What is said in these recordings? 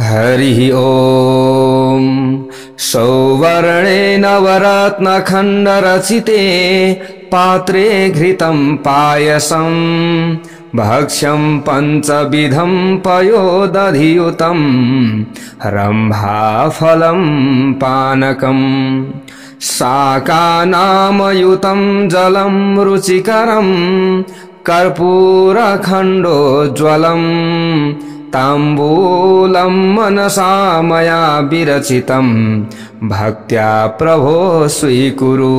हरि ओम सौवर्णे नवरत्नखण्डरचिते पात्रे घृतं पायसं भक्ष्यं पञ्चविधं पयोदधियुतं रम्भाफलं पानकं शाकानामयुतं जलं रुचिकरं कर्पूरखण्डोज्ज्वलं ताम्बूलं मनसा मया विरचितं भक्त्या प्रभो स्वीकुरु।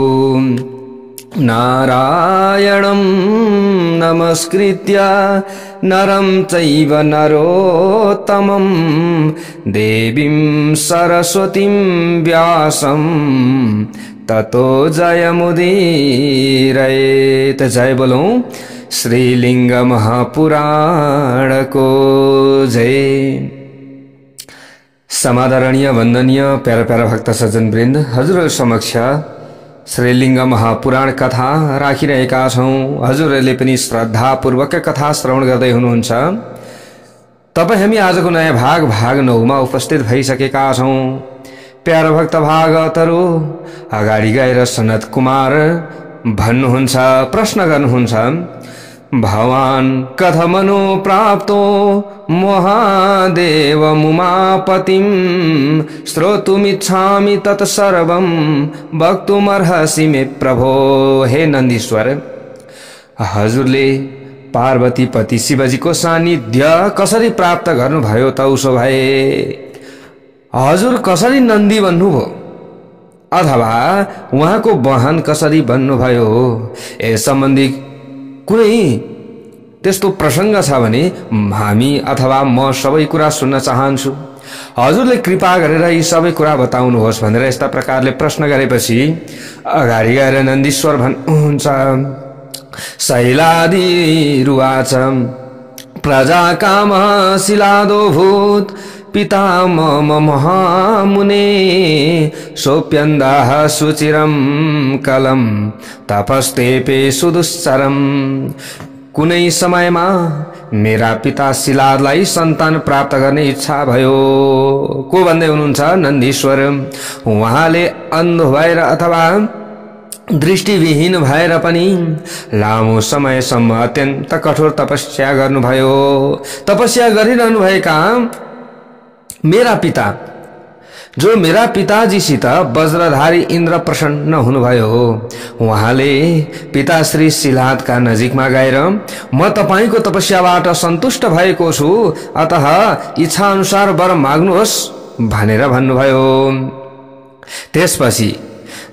नारायणं नमस्कृत्य नरं चैव नरोत्तमं देवीं सरस्वतीं व्यासं ततो जयमुदीरयेत। जय बोलो श्रीलिंग महापुराण को जय। समादरणीय वंदनीय प्यारा प्यारा भक्त सज्जन वृन्द, हजुर समक्ष श्रीलिंग महापुराण कथा राखिरहेका छौं। हजुरहरूले पनि श्रद्धापूर्वक कथा श्रवण गर्दै हुनुहुन्छ। तपाईं हामी आजको नयाँ भाग 9 मा उपस्थित भइसकेका छौं। प्यारा भक्त भागवतहरू अगाडि गएर सनत कुमार भन्नुहुन्छ, प्रश्न गर्नुहुन्छ, भवान् कथमनु प्राप्तो महादेव मुमापतिं श्रोतुमिच्छामि तत्सर्वं वक्तुमर्हसि मे प्रभो। हे नन्दीश्वर, हजुरले पार्वती पति शिवजीको सान्निध्य कसरी प्राप्त गर्नुभयो त? उसो भए हजुर कसरी नन्दी बन्नुभयो अथवा उहाँको वाहन कसरी बन्नुभयो? यस सम्बन्धी कुनै त्यस्तो प्रसंग छ भने हामी अथवा म सबै कुरा सुन्न चाहन्छु। हजुरले कृपा गरेर यी सबै कुरा बताउनुहोस् भनेर यस्ता प्रकारले प्रश्न गरेपछि अगाडि गएर नन्दीश्वर भन्नुहुन्छ, शैलादिरुवाच प्रजा काम शिलादो भूत पिता मम महामुने सोप्यन्दाः सुचिरं कलम तपस्तेपे सुदुश्चरम। कुनै समयमा मेरा पिता शिलादलाई सन्तान प्राप्त गर्ने इच्छा भयो। को भन्दै हुनुहुन्छ? नन्दीश्वर। उहाँले अन्ध भएर अथवा दृष्टिविहीन भएर पनि लामो समयसम्म अत्यन्त कठोर तपस्या गर्नुभयो। तपस्या गरिरहनु भएका मेरा पिता, जो मेरा पिताजीसित वज्रधारी इंद्र प्रसन्न हुनुभयो, उहाँले पिता श्री शिलादका नजिकमा गएर म तपाईको तपस्याबाट सन्तुष्ट भएको छु, अतः इच्छा अनुसार वर माग्नुहोस् भनेर भन्नुभयो। त्यसपछि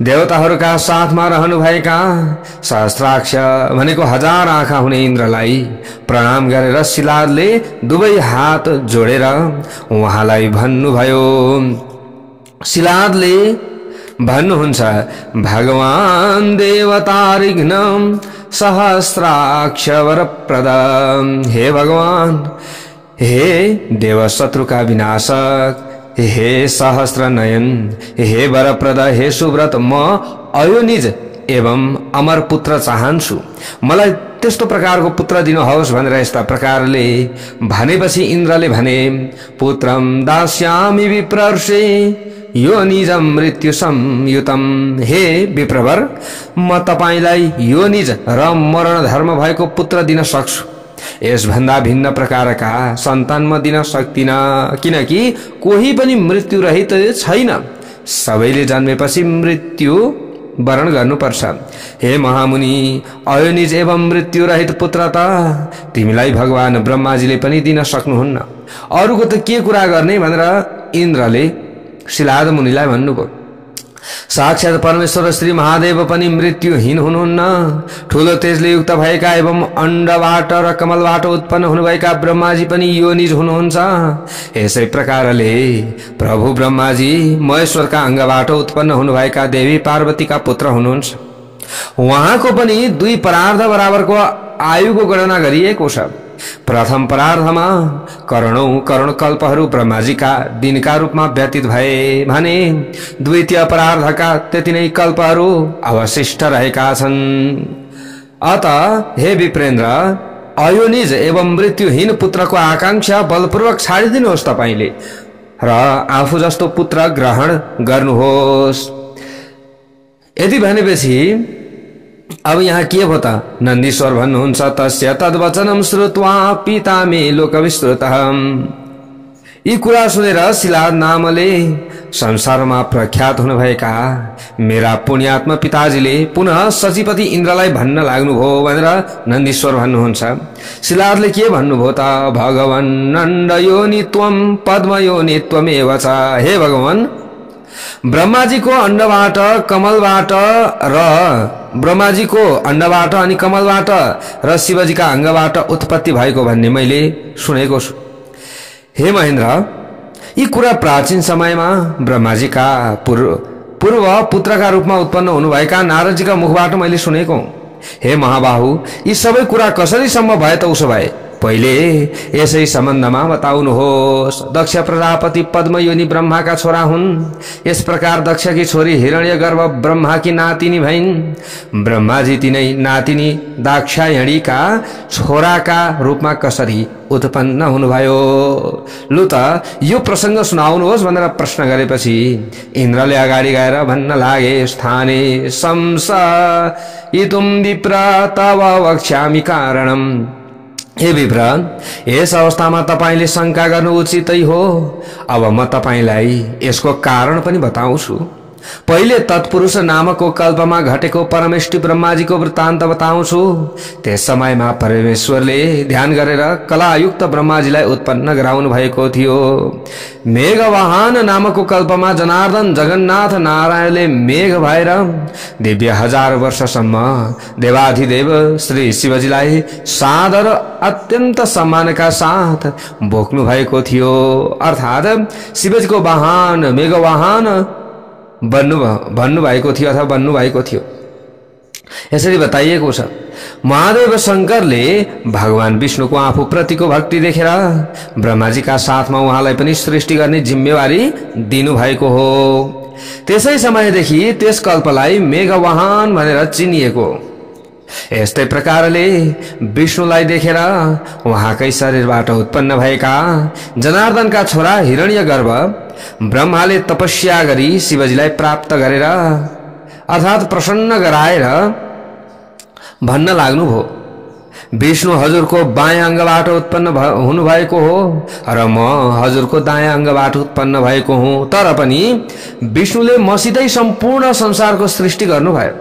देवताहरूका साथमा रहनुभएका सहस्राक्ष भनेको 1000 आँखा हुने इन्द्रलाई प्रणाम गरेर शिलादले दुवै हात जोडेर उहाँलाई भन्नुभयो। शिलादले भन्नुहुन्छ, भगवान देवतारिघ्नं सहस्राक्ष वरप्रद। हे भगवान, हे देव शत्रुका विनाशक, हे सहस्र नयन, हे वरप्रद, हे सुव्रत, म अयोनिज एवं अमर पुत्र चाहन्छु। मलाई त्यस्तो प्रकारको पुत्र दिनुहोस् भनेर यस्ता प्रकारले भनेपछि इन्द्रले भने, पुत्रम दास्यामि विप्रर्षे योनिजम मृत्यु संयुतम। हे विप्रवर, म तपाईलाई योनिज र मरण धर्म भएको पुत्र दिन सक्छु। यसभन्दा भिन्न प्रकारका सन्तान म दिन सक्दिन, किनकि कोही पनि मृत्यु रहित छैन। सबैले जन्मेपछि मृत्यु वरण गर्नुपर्छ। हे महामुनि, अयोनिज एवं मृत्यु रहित पुत्र त तिमीलाई भगवान ब्रह्माजीले पनि दिन सक्नुहुन्न। अरूको त के कुरा गर्ने भनेर इन्द्रले शिलाद मुनिलाई भन्नुभयो। साक्षात परमेश्वर श्री महादेव पनि मृत्युहीन हुनुहुन्न। ठूलो तेजले युक्त भएका एवं अण्डबाट र कमलबाट उत्पन्न हुनुभएका ब्रह्माजी पनि योनिज हुनुहुन्छ। यसै प्रकारले प्रभु ब्रह्माजी महेश्वरका अङ्गबाट उत्पन्न हुनुभएका देवी पार्वतीका पुत्र हुनुहुन्छ। उहाँको पनि 2 परार्ध बराबरको आयुको गणना गरिएको छ। प्रथम परार्धमा करोडौं करोड कल्पहरू ब्रह्माजीका दिनका रूपमा व्यतीत भए भने द्वितीय परार्धका त्यति नै कल्पहरू अवशिष्ट रहेका छन्। अतः हे विप्रेन्द्र, अयोनिज एवं मृत्युहीन पुत्रको आकांक्षा बलपूर्वक छाडिदिनुहोस्। तपाईले र आफू जस्तो पुत्र ग्रहण गर्नुहोस्। यति भनेपछि अब यहाँ के भयो त? नन्दीश्वर भन्नुहुन्छ तस्य तद्वचनम श्रुत्वा पिता मे लोकविश्रुतः। यी कुरा सुनेर शिलाद नामले संसारमा प्रख्यात हुनुभएका मेरा पुण्यात्मा पिताजीले पुनः सचिपति इन्द्रलाई भन्न लाग्नुभयो भनेर नन्दीश्वर भन्नुहुन्छ। शिलादले के भन्नुभयो त? भगवन् नन्दयोनि त्वं पद्मयोनि त्वमेव च। हे भगवान, ब्रह्माजीको अण्डबाट कमलबाट र ब्रह्माजीको अण्डबाट अनि कमलबाट र शिवजीका अङ्गबाट उत्पत्ति भएको भन्ने मैले सुनेको छु। हे महेन्द्र, यी कुरा प्राचीन समयमा ब्रह्माजीका पूर्व पुत्रका रूपमा उत्पन्न हुनुभएका नारदजीका मुखबाट मैले सुनेको हुँ। हे महाबाहु, यी सबै कुरा कसरी सम्भव भए त? उसो भए पहिले यसै सम्बन्धमा बताउनुहोस्। दक्ष प्रजापति पद्मयोनि ब्रह्माका छोरा हुन्। यस प्रकार दक्षकी छोरी हिरण्यगर्भ ब्रह्माकी नातिनी भइन्। ब्रह्माजी तिनै नातिनी दाक्षायणीका छोराका रूपमा कसरी उत्पन्न हुनुभयो? लु त यो प्रसङ्ग सुनाउनुहोस् भनेर प्रश्न गरेपछि इन्द्रले अगाडि गएर भन्न लागे, स्थाने संशयितुं विप्र तव वक्ष्यामि कारणम्। हे विप्र, यस अवस्थामा तपाईले शंका गर्नु उचितै हो। अब म तपाईलाई यसको कारण पनि बताउँछु। पहिले तत्पुरुष नामको कल्पमा घटेको परमेष्टि ब्रह्माजीको वृत्तान्त बताउँछु। त्यस समयमा परमेश्वरले ध्यान गरेर कलायुक्त ब्रह्माजीलाई उत्पन्न गराउनु भएको थियो। मेघवाहन नामको कल्पमा जनार्दन जगन्नाथ नारायणले मेघ भएर दिव्य 1000 वर्षसम्म देवाधिदेव श्री शिवजीलाई सादर अत्यन्त सम्मानका साथ बोक्नु भएको थियो। अर्थात् शिवजीको वाहन मेघवाहन भन्नु भएको थियो अथवा बन्नु भएको थियो। यसरी बताइएको छ। महादेव शंकरले भगवान विष्णुको आफू प्रतिको भक्ति देखेर ब्रह्माजीका साथमा उहाँलाई पनि सृष्टि गर्ने जिम्मेवारी दिनु भएको हो। त्यसै समयदेखि त्यस कल्पलाई मेघवाहन भनेर चिनिएको। यस्तै प्रकारले विष्णुलाई देखेर उहाँकै शरीरबाट उत्पन्न भएका जनार्दनका छोरा हिरण्यगर्भ ब्रह्माले तपस्या गरी शिवजीलाई प्राप्त गरेर अर्थात् प्रसन्न गराएर भन्न लाग्नुभयो, विष्णु हजुरको बायाँ अङ्गबाट उत्पन्न हुनुभएको हो र म हजुरको दायाँ अङ्गबाट उत्पन्न भएको हुँ। तर पनि विष्णुले मसितै सम्पूर्ण संसारको सृष्टि गर्नुभयो।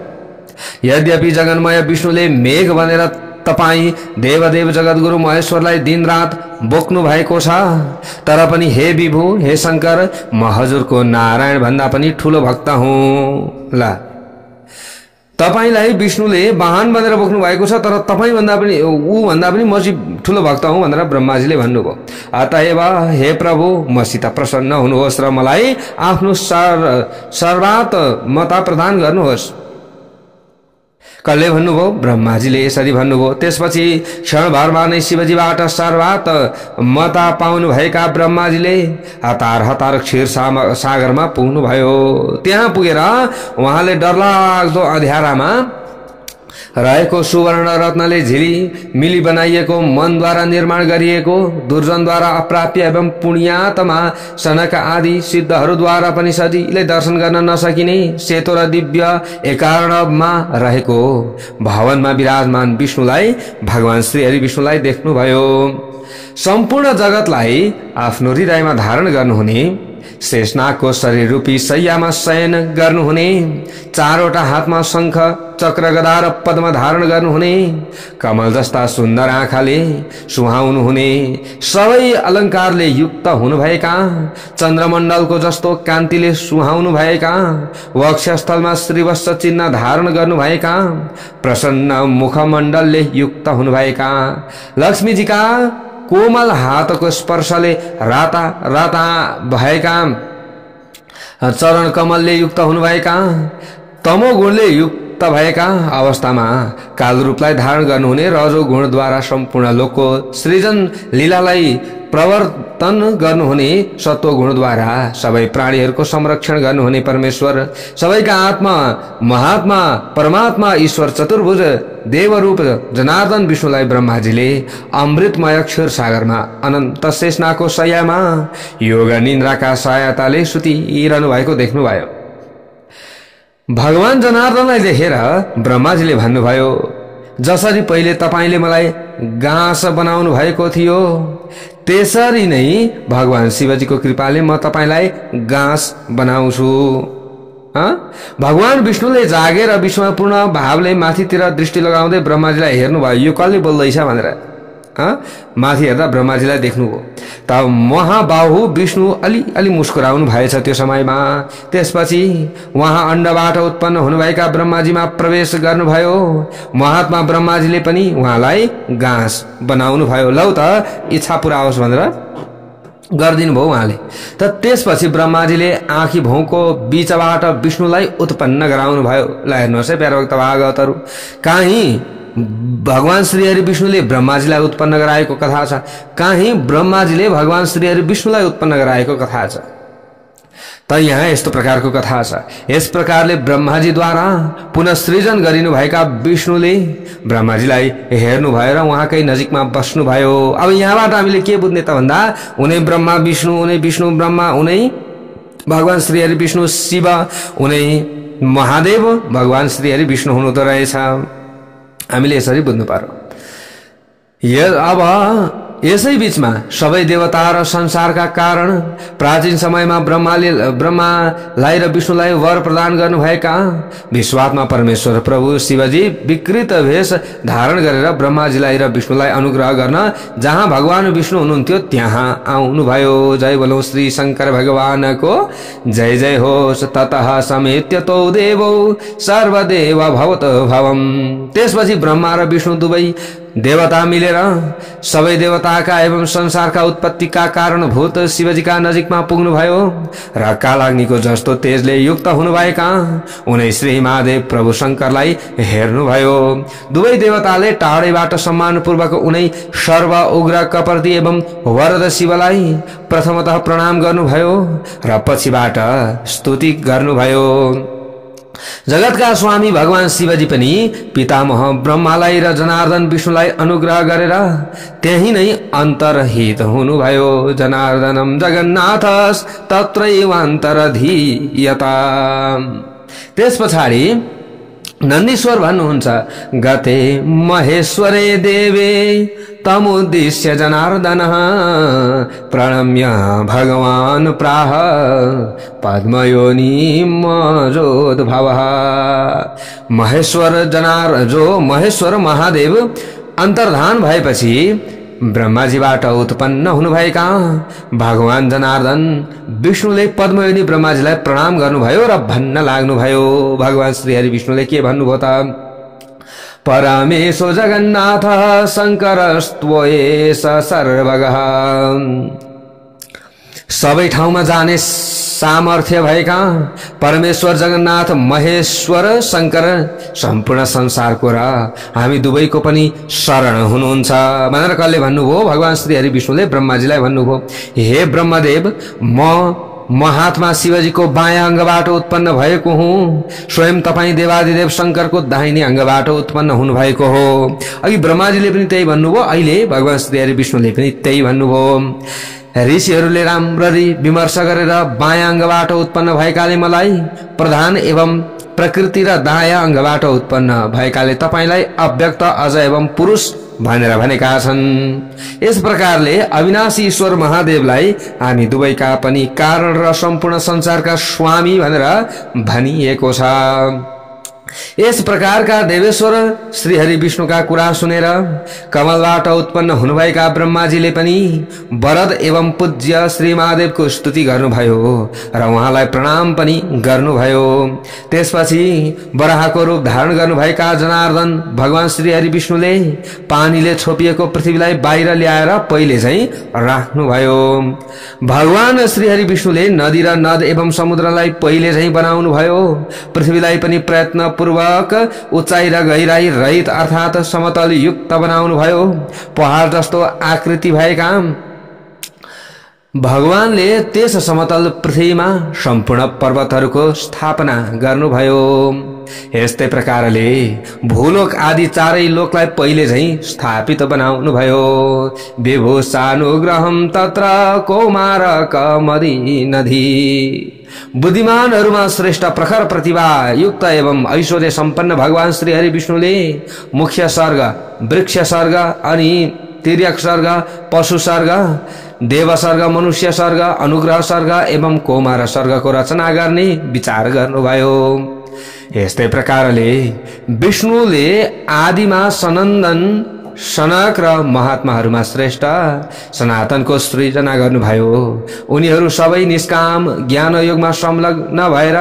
यद्यपि जगन्मय विष्णुले मेघ भनेर तपाई देवदेव जगतगुरु महेश्वरलाई दिनरात बोक्नु भएको छ, तर पनि हे विभु, हे शंकर, म हजुरको नारायण भन्दा पनि ठूलो भक्त हुँ। ल, तपाईलाई विष्णुले वाहन भनेर बोक्नु भएको छ, तर तपाई भन्दा पनि ऊ भन्दा पनि म चाहिँ ठूलो भक्त हुँ भनेर ब्रह्माजीले भन्नुभयो। अतएव हे प्रभु, मसित प्रसन्न हुनुहोस् र मलाई आफ्नो सर्वात मता प्रदान गर्नुहोस्। कसले भन्नुभयो? ब्रह्माजीले यसरी भन्नुभयो। त्यसपछि क्षणभरमा नै शिवजीबाट सर्वात मता पाउनु भएका ब्रह्माजीले हतार हतार क्षीर सागरमा पुग्नुभयो। त्यहाँ पुगेर उहाँले डरलाग्दो अँध्यारामा रहेको सुवर्ण रत्नले झिली मिली बनाइएको मनद्वारा निर्माण गरिएको दुर्जनद्वारा अप्राप्य एवं पुण्यात्मा सनक आदि सिद्धहरूद्वारा पनि सजिलै दर्शन गर्न नसकिने सेतो र दिव्य एकार्णवमा रहेको भवनमा विराजमान विष्णुलाई भगवान श्री हरि विष्णुलाई देख्नुभयो। सम्पूर्ण जगतलाई आफ्नो हृदयमा धारण गर्नुहुने, शेषनागको शरीर रूपी शय्यामा शयन गर्नुहुने, चारवटा हातमा शंख चक्र गदा र पद्म धारण गर्नुहुने, कमल जस्ता सुन्दर आँखाले सुहाउनुहुने, सबै अलङ्कारले युक्त हुनुभएका, चन्द्रमण्डलको जस्तो कान्तिले सुहाउनु भएका, वक्षस्थलमा श्रीवत्स चिन्ह धारण गर्नुभएका, प्रसन्न मुखमण्डलले युक्त हुनुभएका, लक्ष्मीजीका कोमल हातको स्पर्शले राता राता भएका, चरण कमलले युक्त हुनुभएका, तमोगुणले युक्त लुप्त भएका अवस्थामा काल रूपलाई धारण गर्नुहुने रजो गुणद्वारा सम्पूर्ण लोकको सृजन लीलालाई प्रवर्तन गर्नुहुने सत्व गुणद्वारा सबै प्राणीहरूको संरक्षण गर्नुहुने परमेश्वर, सबैका आत्मा महात्मा परमात्मा ईश्वर चतुर्भुज देवरूप जनार्दन विष्णुलाई ब्रह्माजीले अमृतमय क्षीर सागरमा अनन्त शेषनागको शय्यामा योग निन्द्राका सहायताले सुतिरहनु भएको देख्नुभयो। भगवान जनार्दनलाई देखेर ब्रह्माजीले भन्नुभयो, जसरी पहिले तपाईले मलाई घाँस बनाउनु भएको थियो त्यसरी नै भगवान शिवजीको कृपाले म तपाईलाई घाँस बनाउँछु। भगवान विष्णुले जागेर विश्वपूर्ण भावले माथितिर दृष्टि लगाउँदै ब्रह्माजीलाई हेर्नुभयो, यो कसले बोल्दैछ भनेर माथि हेर्दा ब्रह्माजीलाई देख्नुभयो। त महाबाहु विष्णु अलि मुस्कुराउनु भएछ त्यो समयमा। त्यसपछि उहाँ अण्डबाट उत्पन्न हुनुभएका ब्रह्माजीमा प्रवेश गर्नुभयो। महात्मा ब्रह्माजीले पनि उहाँलाई घाँस बनाउनु भयो। लौ त इच्छा पूरा होस् भनेर गरिदिनु भयो उहाँले। त त्यसपछि ब्रह्माजीले आँखी भौको बीचबाट विष्णुलाई उत्पन्न गराउनु भयो। ल हेर्नुहोस् है प्यारा भक्त भागवतहरू, कहीँ भगवान श्रीहरि विष्णुले ब्रह्माजीलाई उत्पन्न गराएको कथा छ, कहीँ ब्रह्माजीले भगवान श्रीहरि विष्णुलाई उत्पन्न गराएको कथा छ। त यहाँ यस्तो प्रकारको कथा छ। यस प्रकारले ब्रह्माजीद्वारा पुनः सृजन गरिनु भएका विष्णुले ब्रह्माजीलाई हेर्नु भएर उहाँकै नजिकमा बस्नुभयो। अब यहाँबाट हामीले के बुझ्ने त भन्दा उनै ब्रह्मा विष्णु, उनै विष्णु ब्रह्मा, उनै भगवान श्रीहरि विष्णु शिव, उनै महादेव भगवान श्रीहरि विष्णु हुनु त रहेछ। हामीले यसरी बुझ्नु पर्यो। अब यसै बीचमा सबै देवता र संसारका कारण प्राचीन समयमा ब्रह्मालाई र विष्णुलाई वर प्रदान गर्नुभएका विश्वात्मा परमेश्वर प्रभु शिवजी विकृत भेष धारण गरेर ब्रह्माजीलाई र विष्णुलाई अनुग्रह गर्न जहाँ भगवान विष्णु हुनुहुन्थ्यो त्यहाँ आउनुभयो। जय बोलो श्री शंकर भगवानको जय जय होस्। ततः समेत्य तौ देवौ सर्वदेव भवत भवम। त्यसपछि ब्रह्मा र विष्णु दुवै देवता मिलेर सबै देवताका एवं संसारका उत्पत्तिका कारणभूत शिवजीका नजिकमा पुग्नुभयो र कालाग्निको जस्तो तेजले युक्त हुनुभएका उनै श्री महादेव प्रभु शंकरलाई हेर्नुभयो। दुवै देवताले टाढैबाट सम्मानपूर्वक उनै सर्व उग्र कपर्दी एवं वरद शिवलाई प्रथमतः प्रणाम गर्नुभयो र पछिबाट स्तुति गर्नुभयो। जगतका स्वामी भगवान शिवजी पनि पितामह ब्रह्मालाई र जनार्दन विष्णुलाई अनुग्रह गरेर त्यही नै अन्तर्हित हुनुभयो। जनार्दनम जगन्नाथस् तत्रैवान्तरधीयता। त्यस पछाडि नन्दीश्वर भन्नुहुन्छ, गते महेश्वरे देवे तमुद्दिश्य जनार्दन प्रणम्य भगवान प्राह पद्मयोनि मजोद्भव। महेश्वर महादेव अन्तर्धान भएपछि ब्रह्माजीबाट उत्पन्न हुनुभएका भगवान जनार्दन विष्णुले पद्मयोनि ब्रह्माजीलाई प्रणाम गर्नुभयो र भन्न लाग्नुभयो। भगवान श्रीहरि विष्णुले के भन्नुभयो त, परमेशो जगन्नाथ शंकरस्त्वयेष सर्वगः। सबै ठाउँमा जाने सामर्थ्य भएका परमेश्वर जगन्नाथ महेश्वर शंकर सम्पूर्ण संसारको र हामी दुवैको पनि शरण हुनुहुन्छ भनेर कसले भन्नुभयो? भगवान श्रीहरि विष्णुले ब्रह्माजीलाई भन्नुभयो, हे ब्रह्मदेव, म महात्मा शिवजीको बायाँ अंगबाट उत्पन्न भएको हुँ। स्वयं तपाईं देवादिदेव शंकरको दाहिने अंगबाट उत्पन्न हुनु भएको हो। अघि ब्रह्माजीले पनि त्यही भन्नुभयो, अहिले भगवान श्रीहरि विष्णुले पनि त्यही भन्नुभयो। ऋषिहरूले राम्ररी विमर्श गरेर बायाँ अंगबाट उत्पन्न भएकाले मलाई, प्रधान एवं प्रकृति र दायाँ अंगबाट उत्पन्न भएकाले तपाईलाई अव्यक्त अज एवं पुरुष भनेर भनेका छन्। यस प्रकारले अविनाशी ईश्वर महादेवलाई हामी दुवैका पनि कारण र सम्पूर्ण संसारका स्वामी भनेर भनिएको छ। यस प्रकारका देवेश्वर श्रीहरि विष्णुका कुरा सुनेर कमलबाट उत्पन्न हुनुभएका ब्रह्माजीले पनि वरद एवं पूज्य श्री महादेवको स्तुति गर्नुभयो र उहाँलाई प्रणाम पनि गर्नुभयो। त्यसपछि वराहको रूप धारण गर्नुभएका जनार्दन भगवान श्रीहरि विष्णुले पानीले छोपिएको पृथ्वीलाई बाहिर ल्याएर पहिले चाहिँ राख्नुभयो। भगवान श्रीहरि विष्णुले नदी र नद एवं समुद्रलाई पहिले चाहिँ बनाउनु भयो। पृथ्वीलाई पनि प्रयत्न पूर्वक उचाइ र गहिराई रहित अर्थात समतल युक्त बनाउनु भयो। पहाड जस्तो आकृति भएका भगवानले त्यस समतल पृथ्वीमा सम्पूर्ण पर्वतहरूको स्थापना गर्नुभयो। यस्तै प्रकारले भूलोक आदि चारै लोकलाई पहिले झैं स्थापित बनाउनु भयो। विभूषानुग्रहं तत्र कौमारकमदि नदी। बुद्धिमानहरूमा श्रेष्ठ प्रखर प्रतिभा युक्त एवं ऐश्वर्य सम्पन्न भगवान श्री हरि विष्णुले मुख्य सर्ग, वृक्ष सर्ग अनि तिर्यक सर्ग, पशु सर्ग, देव सर्ग, मनुष्य सर्ग, अनुग्रह सर्ग एवं कौमार सर्गको रचना गर्ने विचार गर्नुभयो। यस्तै प्रकारले विष्णुले आदिमा सनन्दन, सनक र महात्माहरूमा श्रेष्ठ सनातनको सृजना गर्नुभयो। उनीहरू सबै निष्काम ज्ञान योगमा संलग्न भएर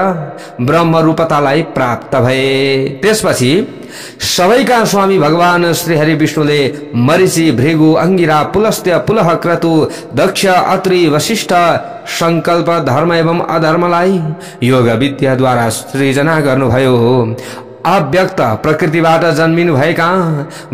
ब्रह्म रूपतालाई प्राप्त भए। त्यसपछि सबैका स्वामी भगवान श्री हरि विष्णुले मरीचि, भृगु, अंगिरा, पुलस्त्य, पुलह, क्रतु, दक्ष, अत्रि, वशिष्ठ, संकल्प, धर्म एवं अधर्मलाई योग विद्याद्वारा सृजना गर्नुभयो। अव्यक्त प्रकृतिबाट जन्मिनु भएका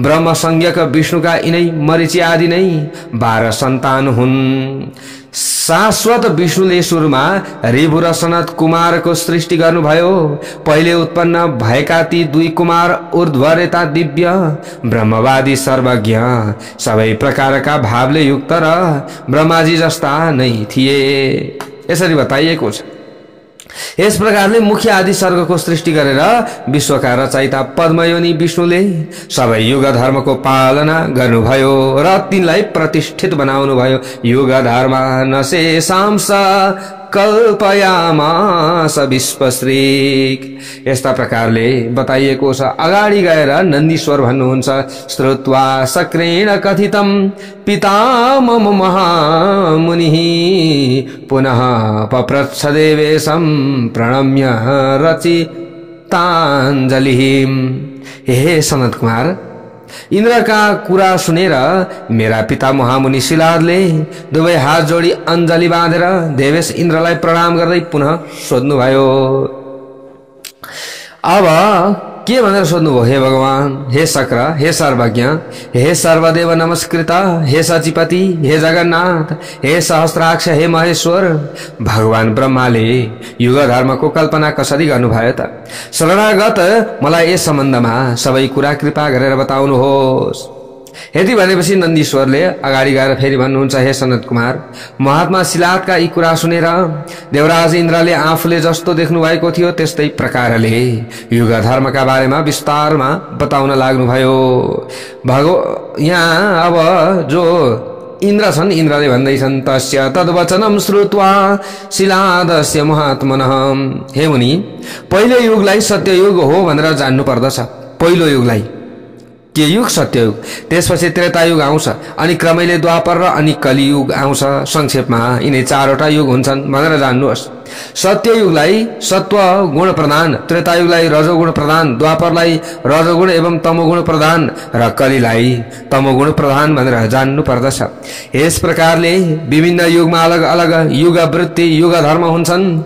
ब्रह्म संज्ञक विष्णुका यिनै मरीचि आदि नै 12 सन्तान हुन्। शाश्वत विष्णुले सुरुमा ऋभु र सनत कुमारको सृष्टि गर्नुभयो। पहिले उत्पन्न भएका ती 2 कुमार ऊर्ध्वरेता, दिव्य, ब्रह्मवादी, सर्वज्ञ, सबै प्रकारका भावले युक्त र ब्रह्माजी जस्ता नै थिए। यसरी बताइएको छ। यस प्रकारले मुख्य आदि सर्गको सृष्टि गरेर विश्वका रचयिता पद्मयोनि विष्णुले सबै युग धर्मको पालना गर्नुभयो र तिनलाई प्रतिष्ठित बनाउनुभयो। युग धर्म नशेषांस कल्पयामास विश्वश्रीक। यस्ता प्रकारले बताइएको छ। अगाडि गएर नन्दीश्वर भन्नुहुन्छ, श्रुत्वा सक्रेण कथितं पितामह महामुनिः पुनः पप्रच्छ देवेशं प्रणम्य रचिताञ्जलिः। हे सनत कुमार, इन्द्रका कुरा सुनेर मेरा पिता महामुनि शिलादले दुवै हात जोडी अञ्जली बाँधेर देवेश इन्द्रलाई प्रणाम गर्दै पुनः सोध्नुभयो। अब के भनेर सोध्नुभयो? हे भगवान, हे शक्र, हे सर्वज्ञ, हे सर्वदेव नमस्कृत, हे सचिपति, हे जगन्नाथ, हे सहस्राक्ष, हे महेश्वर, भगवान ब्रह्माले युग धर्मको कल्पना कसरी गर्नुभयो त? शरणागत मलाई यस सम्बन्धमा सबै कुरा कृपा गरेर बताउनुहोस्। यति भनेपछि नन्दीश्वरले अगाडि गएर फेरि भन्नुहुन्छ, हे सनत कुमार, महात्मा शिलादका यी कुरा सुनेर देवराज इन्द्रले आफूले जस्तो देख्नु भएको थियो त्यस्तै प्रकारले युग धर्मका बारेमा विस्तारमा बताउन लाग्नुभयो। यहाँ अब जो इन्द्र छन्, इन्द्रले भन्दैछन्, तस्य तद्वचनं श्रुत्वा शिलादस्य महात्मनः। हे मुनि, पहिलो युगलाई सत्ययुग हो भनेर जान्नु पर्दछ। पहिलो युगलाई के युग? सत्ययुग। त्यसपछि त्रेतायुग आउँछ, अनि क्रमैले द्वापर र अनि कलियुग आउँछ। संक्षेपमा यिनै 4वटा युग हुन्छन् भनेर जान्नुहोस्। सत्ययुगलाई सत्व गुण प्रधान, त्रेतायुगलाई रजोगुण प्रधान, द्वापरलाई रजोगुण एवं तमोगुण प्रधान र कलिलाई तमोगुण प्रधान भनेर जान्नु पर्दछ। यस प्रकारले विभिन्न युगमा अलग अलग युग वृत्ति, युग धर्म हुन्छन्।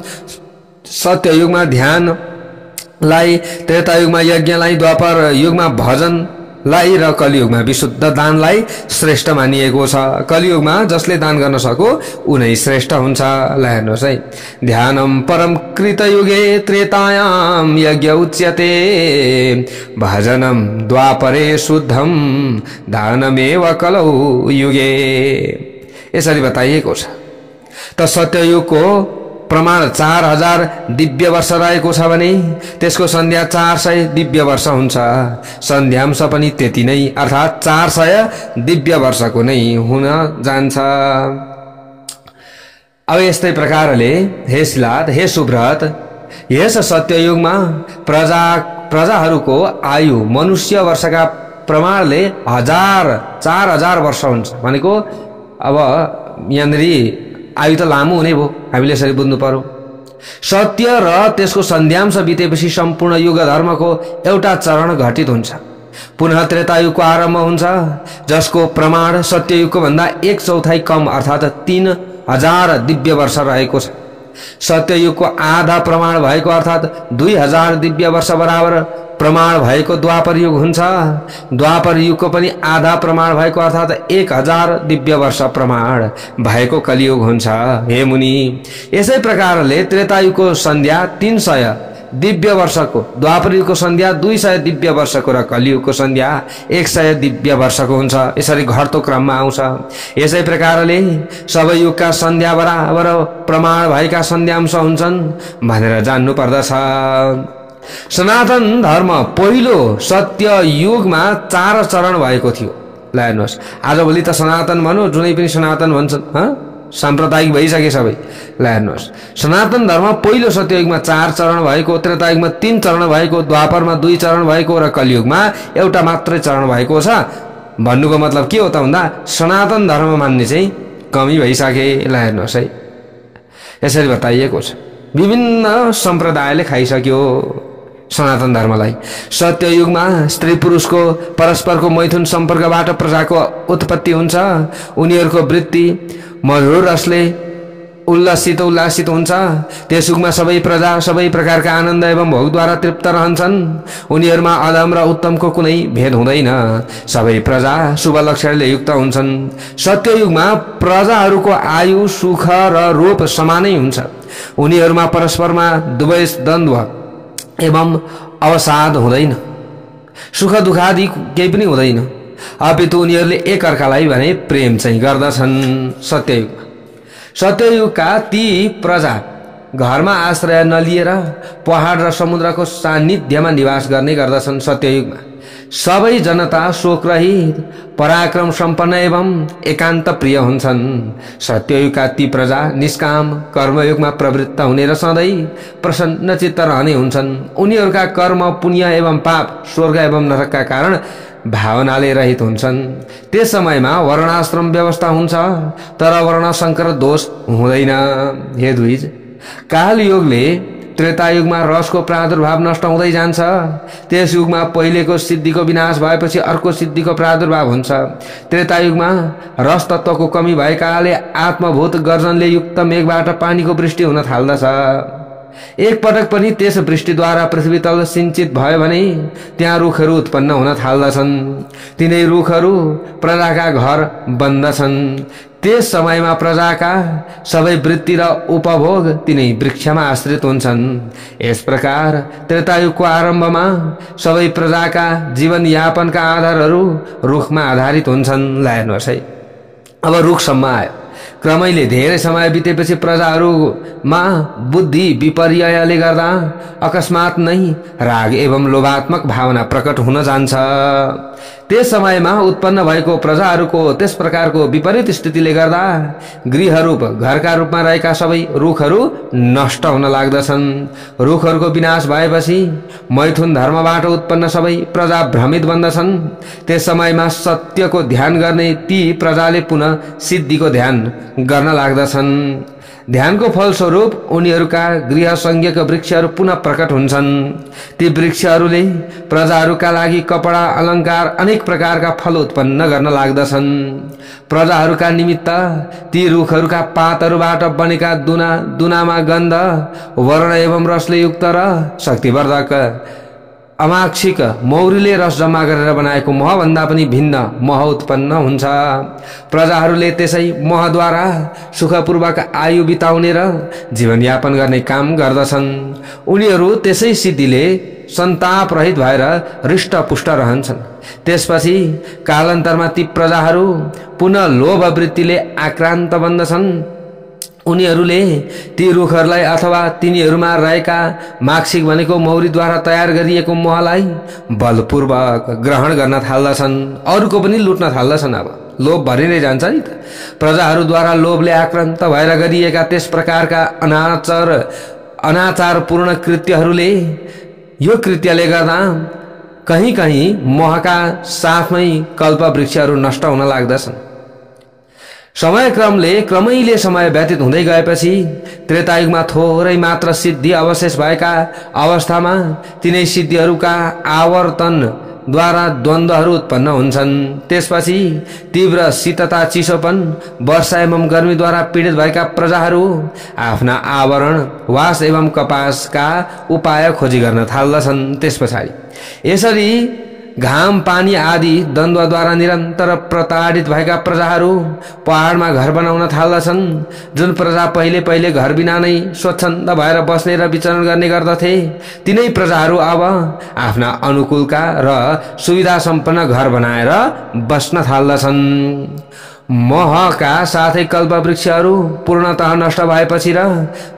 सत्ययुगमा ध्यानलाई, त्रेतायुगमा यज्ञलाई, द्वापर युगमा भजन लाई र कलियुगमा विशुद्ध दानलाई श्रेष्ठ मानिएको छ। कलियुगमा जसले दान गर्न सको उनै श्रेष्ठ हुन्छ। ल हेर्नुहोस् है, ध्यानम परम कृतयुगे त्रेतायाम यज्ञ उच्यते, भजनम द्वापरे शुद्धम दानमेव कलौ युगे। यसरी बताइएको छ। त सत्ययुगको प्रमाण 4000 दिव्य वर्ष रहेको छ भने त्यसको सन्ध्या 400 दिव्य वर्ष हुन्छ। सन्ध्यांश पनि त्यति नै, अर्थात 400 दिव्य वर्षको नै हुन जान्छ। अब यस्तै प्रकारले हे शिलाद, हे सुब्रत, यस सत्ययुगमा प्रजाहरूको आयु मनुष्य वर्षका प्रमाणले 4000 वर्ष हुन्छ। भनेको अब यहाँनिर आयु त लामो हुने भयो, हामीले यसरी बुझ्नु पर्यो। सत्य र त्यसको सन्ध्यांश बितेपछि सम्पूर्ण युग धर्मको एउटा चरण घटित हुन्छ। पुनः त्रेतायुगको आरम्भ हुन्छ, जसको प्रमाण सत्ययुगको भन्दा 1/4 कम, अर्थात 3000 दिव्य वर्ष रहेको छ। सत्ययुगको आधा प्रमाण भएको अर्थात् 2000 दिव्य वर्ष बराबर प्रमाण भएको द्वापर युग हुन्छ। द्वापर युगको पनि आधा प्रमाण भएको अर्थात् 1000 दिव्य वर्ष प्रमाण भएको कलियुग हुन्छ। हे मुनि, यसै प्रकारले त्रेतायुगको सन्ध्या 300 दिव्य वर्षको, द्वापर युगको सन्ध्या 200 दिव्य वर्षको र कलियुगको सन्ध्या 100 दिव्य वर्षको हुन्छ। यसरी घट्दो क्रममा आउँछ। यसै प्रकारले सबै युगका सन्ध्या बराबर प्रमाण भएका सन्ध्यांश हुन्छन् भनेर जान्नु पर्दछ। सनातन धर्म पहिलो सत्य युगमा 4 चरण भएको थियो। ल हेर्नुहोस्, आजभोलि त सनातन भनौँ, जुनै पनि सनातन भन्छन्, साम्प्रदायिक भइसके सबै। ल हेर्नुहोस्, सनातन धर्म पहिलो सत्ययुगमा 4 चरण भएको, त्रेतायुगमा 3 चरण भएको, द्वापरमा 2 चरण भएको र कलियुगमा एउटा मात्रै चरण भएको छ। भन्नुको मतलब के हो त भन्दा सनातन धर्म मान्ने चाहिँ कमी भइसके। ल हेर्नुहोस् है, यसरी बताइएको छ। विभिन्न सम्प्रदायले खाइसक्यो सनातन धर्मलाई। सत्ययुगमा स्त्री पुरुषको परस्परको मैथुन सम्पर्कबाट प्रजाको उत्पत्ति हुन्छ। उनीहरूको वृत्ति मधुर रसले उल्लासित हुन्छ। त्यस युगमा सबै प्रजा सबै प्रकारका आनन्द एवं भोगद्वारा तृप्त रहन्छन्। उनीहरूमा अधम र उत्तमको कुनै भेद हुँदैन। सबै प्रजा शुभ लक्षणले युक्त हुन्छन्। सत्ययुगमा प्रजाहरूको आयु, सुख र रूप समानै हुन्छ। उनीहरूमा परस्परमा द्वेष, द्वन्द्व एवं अवसाद हुँदैन। सुख दुखादि केही पनि हुँदैन। अपितु उनीहरूले एक अर्कालाई भने प्रेम चाहिँ गर्दछन्। सत्ययुगमा सत्ययुगका ती प्रजा घरमा आश्रय नलिएर पहाड र समुद्रको सान्निध्यमा निवास गर्ने गर्दछन्। सत्ययुगमा सबै जनता शोकरहित, पराक्रम सम्पन्न एवं एकान्त प्रिय हुन्छन्। सत्ययुगका ती प्रजा निष्काम कर्मयुगमा प्रवृत्त हुने र सधैँ प्रसन्न चित्त रहने हुन्छन्। उनीहरूका कर्म, पुण्य एवं पाप, स्वर्ग एवं नरकका कारण भावनाले रहित हुन्छन्। त्यस समयमा वर्णाश्रम व्यवस्था हुन्छ, तर वर्ण संकर दोष हुँदैन। हे द्विज, कालयुगले त्रेतायुगमा रसको प्रादुर्भाव नष्ट हुँदै जान्छ। त्यस युगमा पहिलेको सिद्धिको विनाश भएपछि अर्को सिद्धिको प्रादुर्भाव हुन्छ। त्रेतायुगमा रस तत्वको कमी भएकाले आत्मभूत गर्जनले युक्त मेघबाट पानीको वृष्टि हुन थाल्दछ। एक पटक पनि त्यस वृष्टिद्वारा पृथ्वी तल सिंचित भयो भने त्यहाँ रुखहरू उत्पन्न हुन थाल्दछन्। तिनै रुखहरू प्रजाका घर बन्दछन्। त्यस समयमा प्रजाका सबै वृत्ति र उपभोग तिनै वृक्षमा आश्रित हुन्छन्। यस प्रकार त्रेतायुगको आरम्भमा सबै प्रजाका जीवनयापनका आधारहरू रुखमा आधारित हुन्छन्। ल हेर्नुहोस् है, अब रुखसम्म आयो। क्रमैले धेरै समय बितेपछि प्रजाहरूमा बुद्धि विपर्ययले गर्दा अकस्मात नै राग एवं लोभात्मक भावना प्रकट हुन जान्छ। त्यस समयमा उत्पन्न भएको प्रजाहरूको त्यस प्रकारको विपरीत स्थितिले गर्दा गृहरूप घरका रूपमा रहेका सबै रुखहरू नष्ट हुन लाग्दछन्। रुखहरूको विनाश भएपछि मैथुन धर्मबाट उत्पन्न सबै प्रजा भ्रमित बन्दछन्। त्यस समयमा सत्यको ध्यान गर्ने ती प्रजाले पुनः सिद्धिको ध्यान गर्न लाग्दछन्। ध्यानको फलस्वरूप उनीहरूका गृह संज्ञक वृक्षहरू पुनः प्रकट हुन्छन्। ती वृक्षहरूले प्रजाहरूका लागि कपडा, अलङ्कार, अनेक प्रकारका फल उत्पन्न गर्न लाग्दछन्। प्रजाहरूका निमित्त ती रुखहरूका पातहरूबाट बनेका दुनामा गन्ध, वर्ण एवं रसले युक्त र शक्तिवर्धक अमाक्षिक मौरीले रस जम्मा गरेर बनाएको महभन्दा पनि भिन्न मह उत्पन्न हुन्छ। प्रजाहरूले त्यसै महद्वारा सुखपूर्वक आयु बिताउने र जीवनयापन गर्ने काम गर्दछन्। उनीहरू त्यसै सिद्धिले सन्ताप रहित भएर हृष्टपुष्ट रहन्छन्। त्यसपछि कालान्तरमा ती प्रजाहरू पुनः लोभ वृत्तिले आक्रान्त बन्दछन्। उनीहरूले ती रुखहरूलाई अथवा तिनीहरूमा रहेका माक्षिक भनेको मौरीद्वारा तयार गरिएको महलाई बलपूर्वक ग्रहण गर्न थाल्दछन्। अरूको पनि लुट्न थाल्दछन्। अब लोभ भरि नै जान्छ नि त। प्रजाहरूद्वारा लोभले आक्रान्त भएर गरिएका त्यस प्रकारका अनाचारपूर्ण कृत्यहरूले, यो कृत्यले गर्दा कहीँ कहीँ महका साथमै कल्प वृक्षहरू नष्ट हुन लाग्दछन्। क्रमैले समय व्यतीत हुँदै गएपछि त्रेतायुगमा थोरै मात्र सिद्धि अवशेष भएका अवस्थामा तिनै सिद्धिहरूका आवर्तन द्वारा द्वन्द्वहरू उत्पन्न हुन्छन्। त्यसपछि तीव्र शीतता चिसोपन वर्षा एवं गर्मीद्वारा पीडित भएका प्रजाहरू आफ्ना आवरण वास एवं कपासका उपाय खोजी गर्न थाल्दछन्। त्यसपछाडि यसरी घाम पानी आदि द्वन्द्वद्वारा निरन्तर प्रताडित भएका प्रजाहरू पहाडमा घर बनाउन थाल्दछन्। जुन प्रजा पहिले पहिले घर बिना नै स्वच्छन्द भएर बस्ने र विचरण गर्ने गर्दथे तिनै प्रजाहरू अब आफ्ना अनुकूलका र सुविधा सम्पन्न घर बनाएर बस्न थाल्दछन्। मोहका साथै कल्पवृक्षहरू पूर्णतः नष्ट भएपछि र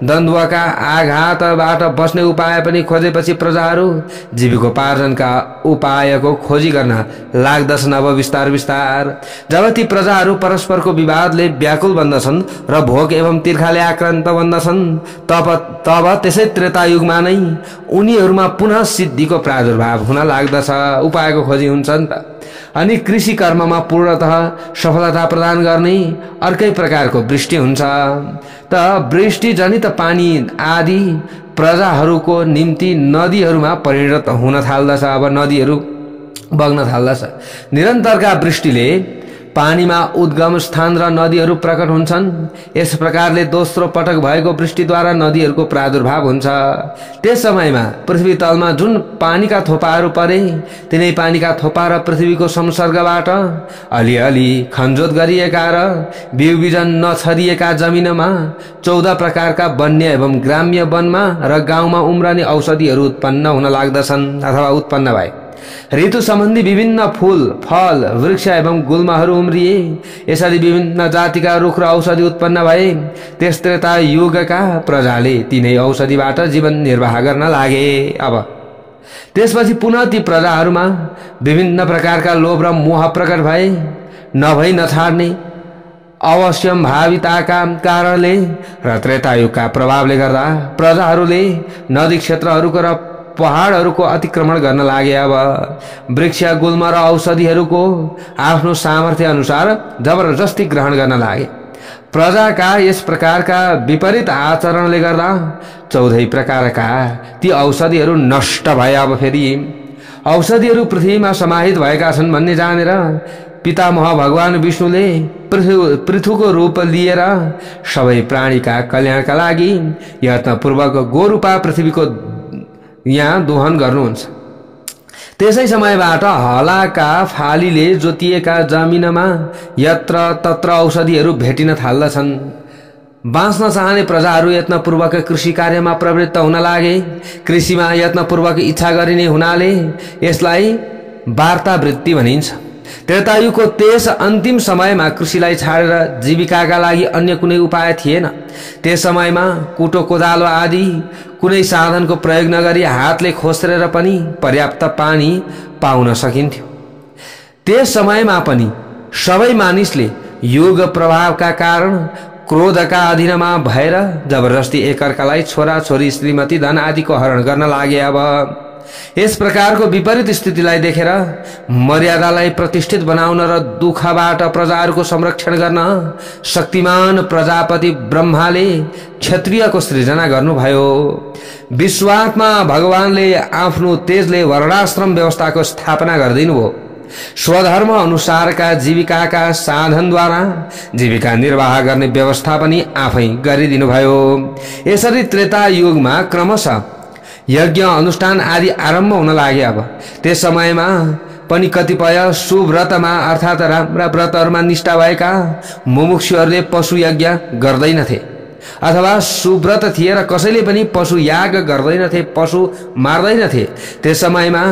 द्वन्द्वका आघातबाट बस्ने उपाय पनि खोजेपछि प्रजाहरू जीविकोपार्जनका उपायको खोजी गर्न लाग्दछन्। अब बिस्तार बिस्तार जब ती प्रजाहरू परस्परको विवादले व्याकुल बन्दछन् र भोक एवं तिर्खाले आक्रान्त बन्दछन् तब त्यसै त्रेतायुगमा नै उनीहरूमा पुनः सिद्धिको प्रादुर्भाव हुन लाग्दछ। उपायको खोजी हुन्छ नि त। अनि कृषि कर्ममा पूर्णतः सफलता प्रदान गर्ने अर्कै प्रकारको वृष्टि हुन्छ। त वृष्टि जनित पानी आदि प्रजाहरूको निम्ति नदीहरूमा परिणत हुन थाल्दछ। अब नदीहरू बग्न थाल्दछ। निरन्तरका वृष्टिले पानीमा उद्गम स्थान र नदीहरू प्रकट हुन्छन्। यस प्रकारले दोस्रो पटक भएको वृष्टिद्वारा नदीहरूको प्रादुर्भाव हुन्छ। त्यस समयमा पृथ्वी तलमा जुन पानीका थोपाहरू परे तिनै पानीका थोपा र पृथ्वीको संसर्गबाट अलिअलि खनजोत गरिएका र बिउ बिजन नछरिएका जमिनमा 14 प्रकारका वन्य एवं ग्राम्य वनमा र गाउँमा उम्रने औषधिहरू उत्पन्न हुन लाग्दछन् अथवा उत्पन्न भए। ऋतु सम्बन्धी विभिन्न फूल फल वृक्ष एवं गुल्महरू उम्रिए। यसरी विभिन्न जातिका रुख र औषधि उत्पन्न भए। त्यस त्रेता युगका प्रजाले तिनै औषधिबाट जीवन निर्वाह गर्न लागे। अब त्यसपछि पुनः ती प्रजाहरूमा विभिन्न प्रकारका लोभ र मोह प्रकट भए। नभई नछाड्ने अवश्यम्भाविताका कारणले र त्रेतायुगका प्रभावले गर्दा प्रजाहरूले नदी क्षेत्रहरूको र पहाडहरूको अतिक्रमण गर्न लागे। अब वृक्ष गुल्म र औषधिहरूको आफ्नो सामर्थ्य अनुसार जबरजस्ती ग्रहण गर्न लागे। प्रजाका यस प्रकारका विपरीत आचरणले गर्दा 14 प्रकारका ती औषधिहरू नष्ट भए। अब फेरि औषधिहरू पृथ्वीमा समाहित भएका छन् भन्ने जानेर पितामह भगवान विष्णुले पृथुको रूप लिएर सबै प्राणीका कल्याणका लागि यत्नपूर्वक गोरूपा पृथ्वीको यहाँ दोहन गर्नुहुन्छ। त्यसै समयबाट हलाका फालीले जोतिएका जमिनमा यत्र तत्र औषधिहरू भेटिन थाल्दछन्। बाँच्न चाहने प्रजाहरू यत्नपूर्वक कृषि कार्यमा प्रवृत्त हुन लागे। कृषिमा यत्नपूर्वक इच्छा गरिने हुनाले यसलाई वार्तावृत्ति भनिन्छ। त्रेतायुगको त्यस अन्तिम समयमा कृषिलाई छाडेर जीविकाका लागि अन्य कुनै उपाय थिएन। त्यस समयमा कुटो कोदालो आदि कुनै साधनको प्रयोग नगरी हातले खोस्रेर पनि पर्याप्त पानी पाउन सकिन्थ्यो। त्यस समयमा पनि सबै मानिसले युग प्रभावका कारण क्रोधका अधीनमा भएर जबरजस्ती एकअर्कालाई छोरा छोरी श्रीमती धन आदिको हरण गर्न लागे। अब यस प्रकारको विपरीत स्थितिलाई देखेर मर्यादालाई प्रतिष्ठित बनाउन र दुःखबाट प्रजाहरूको संरक्षण गर्न शक्तिमान प्रजापति ब्रह्माले क्षत्रियको सृजना गर्नुभयो। विश्वात्मा भगवानले आफ्नो तेजले वर्णाश्रम व्यवस्थाको स्थापना गरिदिनुभयो। स्वधर्म अनुसारका जीविकाका साधनद्वारा जीविका निर्वाह गर्ने व्यवस्था पनि आफै गरिदिनुभयो। यसरी त्रेता युगमा क्रमशः यज्ञ अनुष्ठान आदि आरम्भ हुन लागे। अब त्यस समयमा पनि कतिपय सुव्रतमा अर्थात राम्रा व्रतहरूमा निष्ठा भएका मुमुक्षुहरूले पशु यज्ञ गर्दैनथे अथवा सुव्रत थिए र कसैले पनि पशु याग गर्दैनथे, पशु मार्दैनथे। त्यस समयमा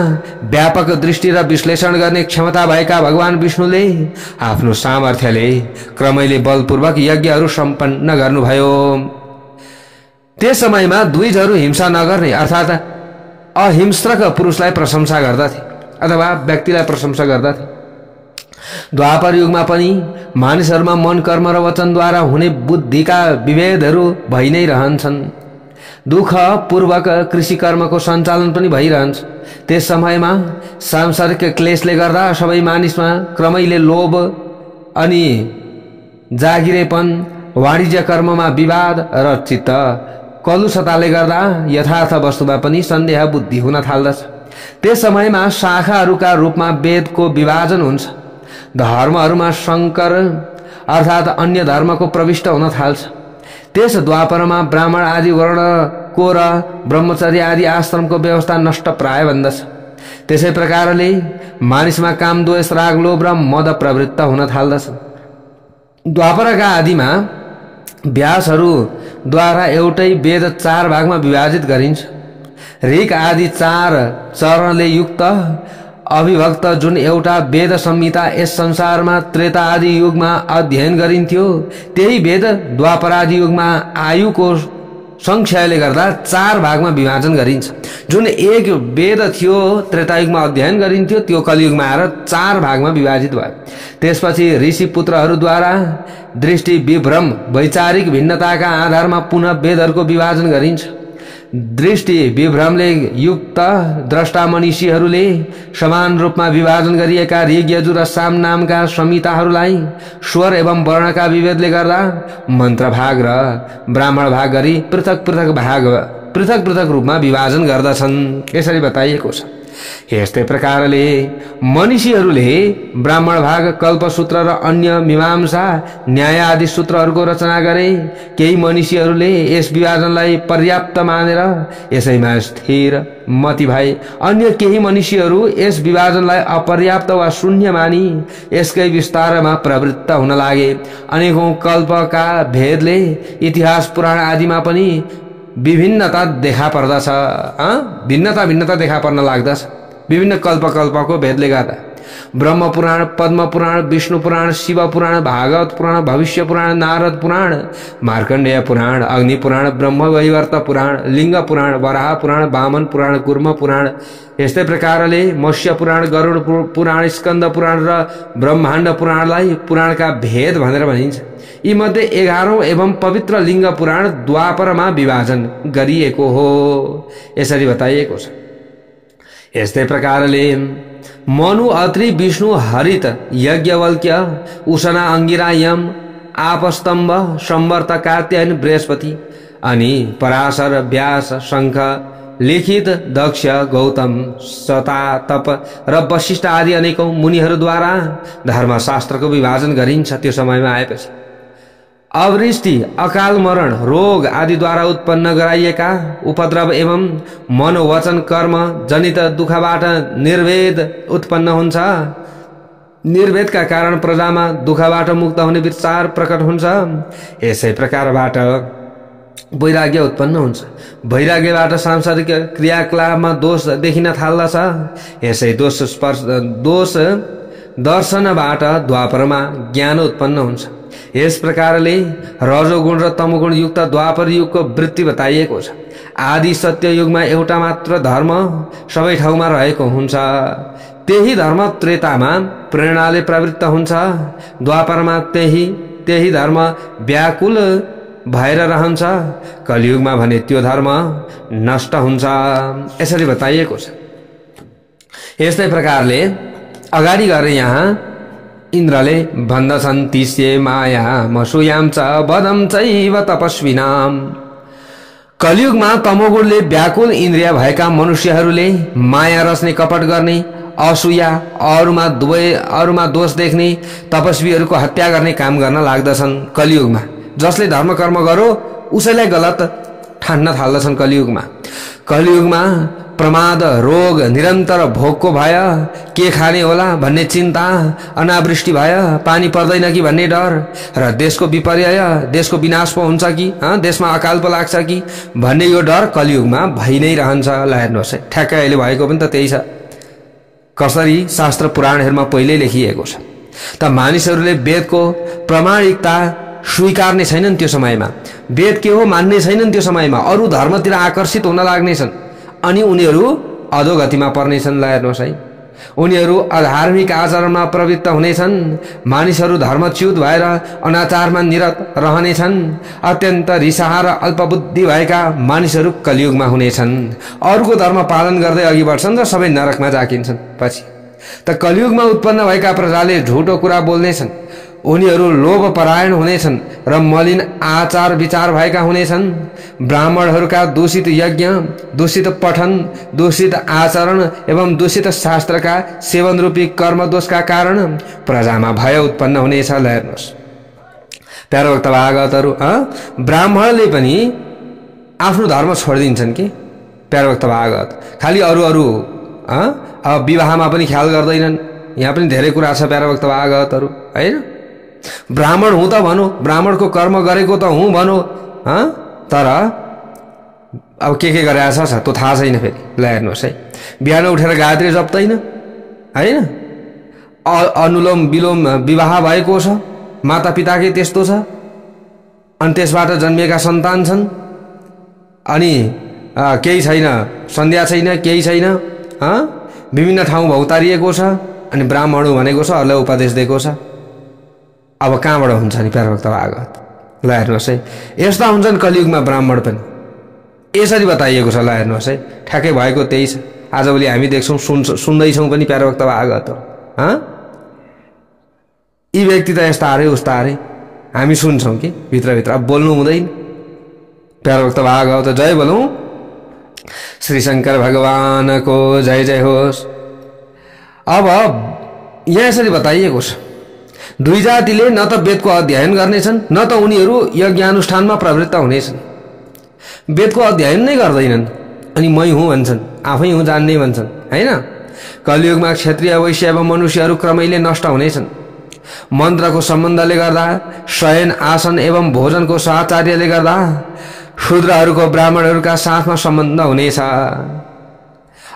व्यापक दृष्टि र विश्लेषण गर्ने क्षमता भएका भगवान विष्णुले आफ्नो सामर्थ्यले क्रमैले बलपूर्वक यज्ञहरू सम्पन्न गर्नुभयो। त्यस समयमा द्विजहरू हिंसा नगर्ने अर्थात अहिंस्रक पुरुषलाई प्रशंसा गर्दथे अथवा व्यक्तिलाई प्रशंसा गर्दथे। द्वापर युगमा पनि मानिसहरूमा मन कर्म र वचनद्वारा हुने बुद्धिका विभेदहरू भइ नै रहन्छन्। दुःख पूर्वक कृषि कर्मको सञ्चालन पनि भइरहन्छ। त्यस समयमा सांसारिक क्लेशले गर्दा सबै मानिसमा क्रमैले लोभ अनि जागिरेपन, वाणिज्य कर्ममा विवाद र चित्त कलुषताले गर्दा यथार्थ वस्तुमा पनि सन्देह बुद्धि हुन थाल्दछ। त्यस समयमा शाखाहरूका रूपमा वेदको विभाजन हुन्छ। धर्महरूमा शङ्कर अर्थात् अन्य धर्मको प्रविष्ट हुन थाल्छ। त्यस द्वापरमा ब्राह्मण आदि वर्णको र ब्रह्मचर्य आदि आश्रमको व्यवस्था नष्ट प्राय भन्दछ। त्यसै प्रकारले मानिसमा काम, द्वेष, राग, लोभ र मद प्रवृत्त हुन थाल्दछ। द्वापरका आदिमा व्यासहरूद्वारा एउटै वेद 4 भागमा विभाजित गरिन्छ। ऋग आदि 4 चरणले युक्त अविभक्त जुन एउटा वेद संहिता यस संसारमा त्रेता आदि युगमा अध्ययन गरिन्थ्यो, त्यही वेद द्वापरादि युगमा आयुको संख्याले गर्दा 4 भागमा विभाजन गरिन्छ। जुन एक वेद थियो त्रेतायुगमा अध्ययन गरिन्थ्यो, त्यो कलियुगमा आएर 4 भागमा विभाजित भयो। त्यसपछि ऋषि पुत्रहरूद्वारा दृष्टि विभ्रम वैचारिक भिन्नताका आधारमा पुनः वेदहरूको विभाजन गरिन्छ। दृष्टि विभ्रमले युक्त द्रष्टा मनीषीहरूले समान रूपमा विभाजन गरिएका ऋग, यजुर र साम नामका संहिताहरूलाई स्वर एवं वर्णका विभेदले गर्दा मन्त्र भाग र ब्राह्मण भाग गरी पृथक पृथक रूपमा विभाजन गर्दछन्। यसरी बताइएको छ। यस्तै प्रकारले मनीषीहरूले ब्राह्मण भाग, कल्पसूत्र र अन्य मीमांसा न्याय आदि सूत्रहरूको रचना गरे। केही मनीषीहरूले यस विभाजनलाई पर्याप्त मानेर यसैमा स्थिर मति भए। अन्य केही मनीषीहरू यस विभाजनलाई अपर्याप्त वा शून्य मानी यसकै विस्तारमा प्रवृत्त हुन लागे। अनेकौं कल्पका भेदले इतिहास पुराण आदिमा पनि विभिन्नता देखा पर्दछ। भिन्नता देखा पर्न लाग्दछ विभिन्न कल्पको भेदले गर्दा। ब्रह्म पुराण, पद्म पुराण, विष्णु पुराण, शिव पुराण, भागवत पुराण, भविष्य पुराण, नारद पुराण, मार्कण्डेय पुराण, अग्नि पुराण, ब्रह्म वैवर्त पुराण, लिंग पुराण, वराह पुराण, वामन पुराण, कुर्म पुराण, यस्तै प्रकारले मत्स्य पुराण, गरुड पुराण, स्कन्द पुराण र ब्रह्माण्ड पुराणलाई पुराणका भेद भनेर भनिन्छ। यी मध्ये 11औं एवं पवित्र लिंग पुराण द्वापरमा विभाजन गरिएको हो। यसरी बताइएको छ। यस्तै प्रकारले मनु, अत्रि, विष्णु, हरित, यज्ञवल्क्य, उषना, अंगिरा, यम, आपस्तम्भ, संवर्त, कात्यायन, बृहस्पति अनि पराशर, व्यास, शंख, लिखित, दक्ष, गौतम, सता, तप र वशिष्ठ आदि अनेकौं मुनिहरूद्वारा धर्मशास्त्रको विभाजन गरिन्छ। त्यो समयमा आएपछि अवृष्टि, अकाल मरण, रोग आदिद्वारा उत्पन्न गराइएका उपद्रव एवं मनोवचन कर्म जनित दुःखबाट निर्वेद उत्पन्न हुन्छ। निर्वेदका कारण प्रजामा दुःखबाट मुक्त हुने विचार प्रकट हुन्छ। यसै प्रकारबाट वैराग्य उत्पन्न हुन्छ। वैराग्यबाट सांसारिक क्रियाकलापमा दोष देखिन थाल्दछ। यसै दोष दर्शनबाट द्वापरमा ज्ञान उत्पन्न हुन्छ। यस प्रकारले रजोगुण र तमोगुण युक्त द्वापर युगको वृत्ति बताइएको छ। आदि सत्य युगमा एउटा मात्र धर्म सबै ठाउँमा रहेको हुन्छ। त्यही धर्म त्रेतामा प्रेरणाले प्रवृत्त हुन्छ। द्वापरमा त्यही धर्म व्याकुल भएर रहन्छ। कलियुगमा भने त्यो धर्म नष्ट हुन्छ। यसरी बताइएको छ। यस्तै प्रकारले अगाडि गएर यहाँ इन्द्रले भन्दछन् तिस्ये माया मसूयाम च वदम चैव तपस्विनाम। कलियुगमा तमोगुणले व्याकुल इन्द्रिय भएका मनुष्यहरूले माया रच्ने, कपट गर्ने, असूया, अरूमा दोष देख्ने, तपस्वीहरूको हत्या गर्ने काम गर्न लाग्दछन्। कलियुगमा जसले धर्म कर्म गरो उसैलाई गलत ठान्न थाल्दछन्। कलियुगमा प्रमाद, रोग, निरन्तर भोकको भय, के खाने होला भन्ने चिन्ता, अनावृष्टि भय, पानी पर्दैन कि भन्ने डर र देशको विपर्यय, देशको विनाश पो हुन्छ कि देशमा अकाल पो लाग्छ कि भन्ने यो डर कलियुगमा भइ नै रहन्छ। ल हेर्नुहोस् है, ठ्याक्कै अहिले भएको पनि त त्यही छ। कसरी शास्त्र पुराणहरूमा पहिल्यै लेखिएको छ। त मानिसहरूले वेदको प्रामाणिकता स्वीकार्ने छैनन्। त्यो समयमा वेद के हो मान्ने छैनन्। त्यो समयमा अरू धर्मतिर आकर्षित हुन लाग्नेछन् अनि उनीहरू अधोगतिमा पर्नेछन्। ल हेर्नुहोस् है, उनीहरू अधार्मिक आचरणमा प्रवृत्त हुनेछन्। मानिसहरू धर्मच्युत भएर अनाचारमा निरत रहनेछन्। अत्यन्त रिसाहा र अल्पबुद्धि भएका मानिसहरू कलियुगमा हुनेछन्। अरूको धर्म पालन गर्दै अघि बढ्छन् र सबै नरकमा जाकिन्छन्। पछि त कलियुगमा उत्पन्न भएका प्रजाले झुटो कुरा बोल्नेछन्। उनीहरू लोभपरायण हुनेछन् र मलिन आचार विचार भएका हुनेछन्। ब्राह्मणहरूका दूषित यज्ञ, दूषित पठन, दूषित आचरण एवं दूषित शास्त्रका सेवन रूपी कर्मदोषका कारण प्रजामा भय उत्पन्न हुनेछ। ल हेर्नुहोस् प्यारो भक्त भागवतहरू, ब्राह्मणले पनि आफ्नो धर्म छोडिदिन्छन् कि प्यारो भक्त भागवत। खालि अरू अब विवाहमा पनि ख्याल गर्दैनन्। यहाँ पनि धेरै कुरा छ प्यारो भक्त भागवतहरू, हैन? ब्राह्मण हुँ त भनौ, ब्राह्मणको कर्म गरेको त हुँ भनौ, तर अब के गरेको छ त्यो थाहा छैन फेरि। ल हेर्नुहोस् है, बिहान उठेर गायत्री जप्दैन, हैन? अनुलोम विलोम विवाह भएको छ, माता पिताकै त्यस्तो छ, अनि त्यसबाट जन्मिएका सन्तान छन्, अनि केही छैन, सन्ध्या छैन, केही छैन, विभिन्न ठाउँ भौतारिएको छ, अनि ब्राह्मण भनेको छ, अरूलाई उपदेश दिएको छ। अब कहाँबाट हुन्छ नि प्यारो भक्त भागवत? ल हेर्नुहोस् है, यस्ता हुन्छन् कलियुगमा ब्राह्मण पनि, यसरी बताइएको छ। ल हेर्नुहोस् है, ठ्याक्कै भएको त्यही छ। आजभोलि हामी देख्छौँ, सुन्दैछौँ पनि प्यारो भक्त भागवत। यी व्यक्ति त यस्ता अरे उस्ता अरे, हामी सुन्छौँ कि भित्रभित्र, अब बोल्नु हुँदैन। प्यारो भक्त भागवत जय बोलौँ। श्री शंकर भगवानको जय जय होस्। अब यहाँ यसरी बताइएको छ, दुई जातिले न त वेदको अध्ययन गर्नेछन्, न त उनीहरू यज्ञानुष्ठानमा प्रवृत्त हुनेछन्। वेदको अध्ययन नै गर्दैनन्, अनि मै हुँ भन्छन्, आफै हुँ जान्ने भन्छन्, हैन? कलियुगमा क्षत्रिय, वैश्य एवं मनुष्यहरू क्रमैले नष्ट हुनेछन्। मन्त्रको सम्बन्धले गर्दा, शयन आसन एवं भोजनको साहचर्यले गर्दा शूद्रहरूको ब्राह्मणहरूका साथमा सम्बन्ध हुनेछ।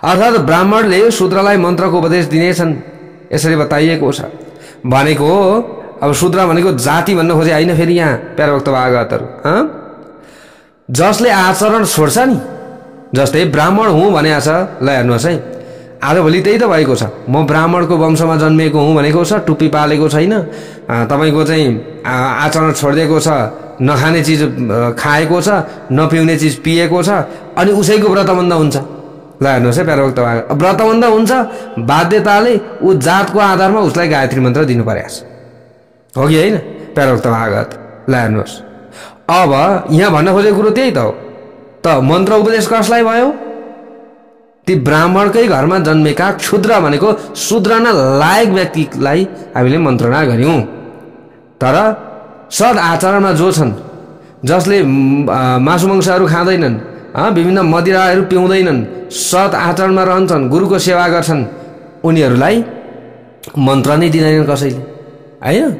अर्थात् ब्राह्मणले शूद्रलाई मन्त्रको उपदेश दिनेछन्, यसरी बताइएको छ। भनेको अब शूद्र भनेको जाति भन्न खोजे होइन फेरि यहाँ प्यारो भक्त भागवतहरू। जसले आचरण छोड्छ नि, जस्तै ब्राह्मण हुँ भने छ। ल हेर्नुहोस् है, आजभोलि त्यही त भएको छ। म ब्राह्मणको वंशमा जन्मिएको हुँ भनेको छ, टुप्पी पालेको छैन, तपाईँको चाहिँ आचरण छोडिदिएको छ, नखाने चिज खाएको छ, नपिउने चिज पिएको छ, अनि उसैको व्रतबन्ध हुन्छ। ल हेर्नुहोस् है प्यारो भक्त भागवत, व्रतबन्ध हुन्छ, बाध्यताले ऊ जातको आधारमा उसलाई गायत्री मन्त्र दिनु परेको छ, हो कि होइन प्यारो भक्त भागवत? ल हेर्नुहोस्, अब यहाँ भन्न खोजेको कुरो त्यही त हो। त मन्त्र उपदेश कसलाई भयो? ती ब्राह्मणकै घरमा जन्मेका क्षुद्र भनेको शूद्र न लायक व्यक्तिलाई हामीले मन्त्रणा गर्यौं। तर सद आचरणमा जो छन्, जसले मासु मांसहरू खाँदैनन्, विभिन्न मदिराहरू पिउँदैनन्, सद आचरणमा रहन्छन्, गुरुको सेवा गर्छन्, उनीहरूलाई मन्त्र नै दिँदैनन् कसैले, हैन?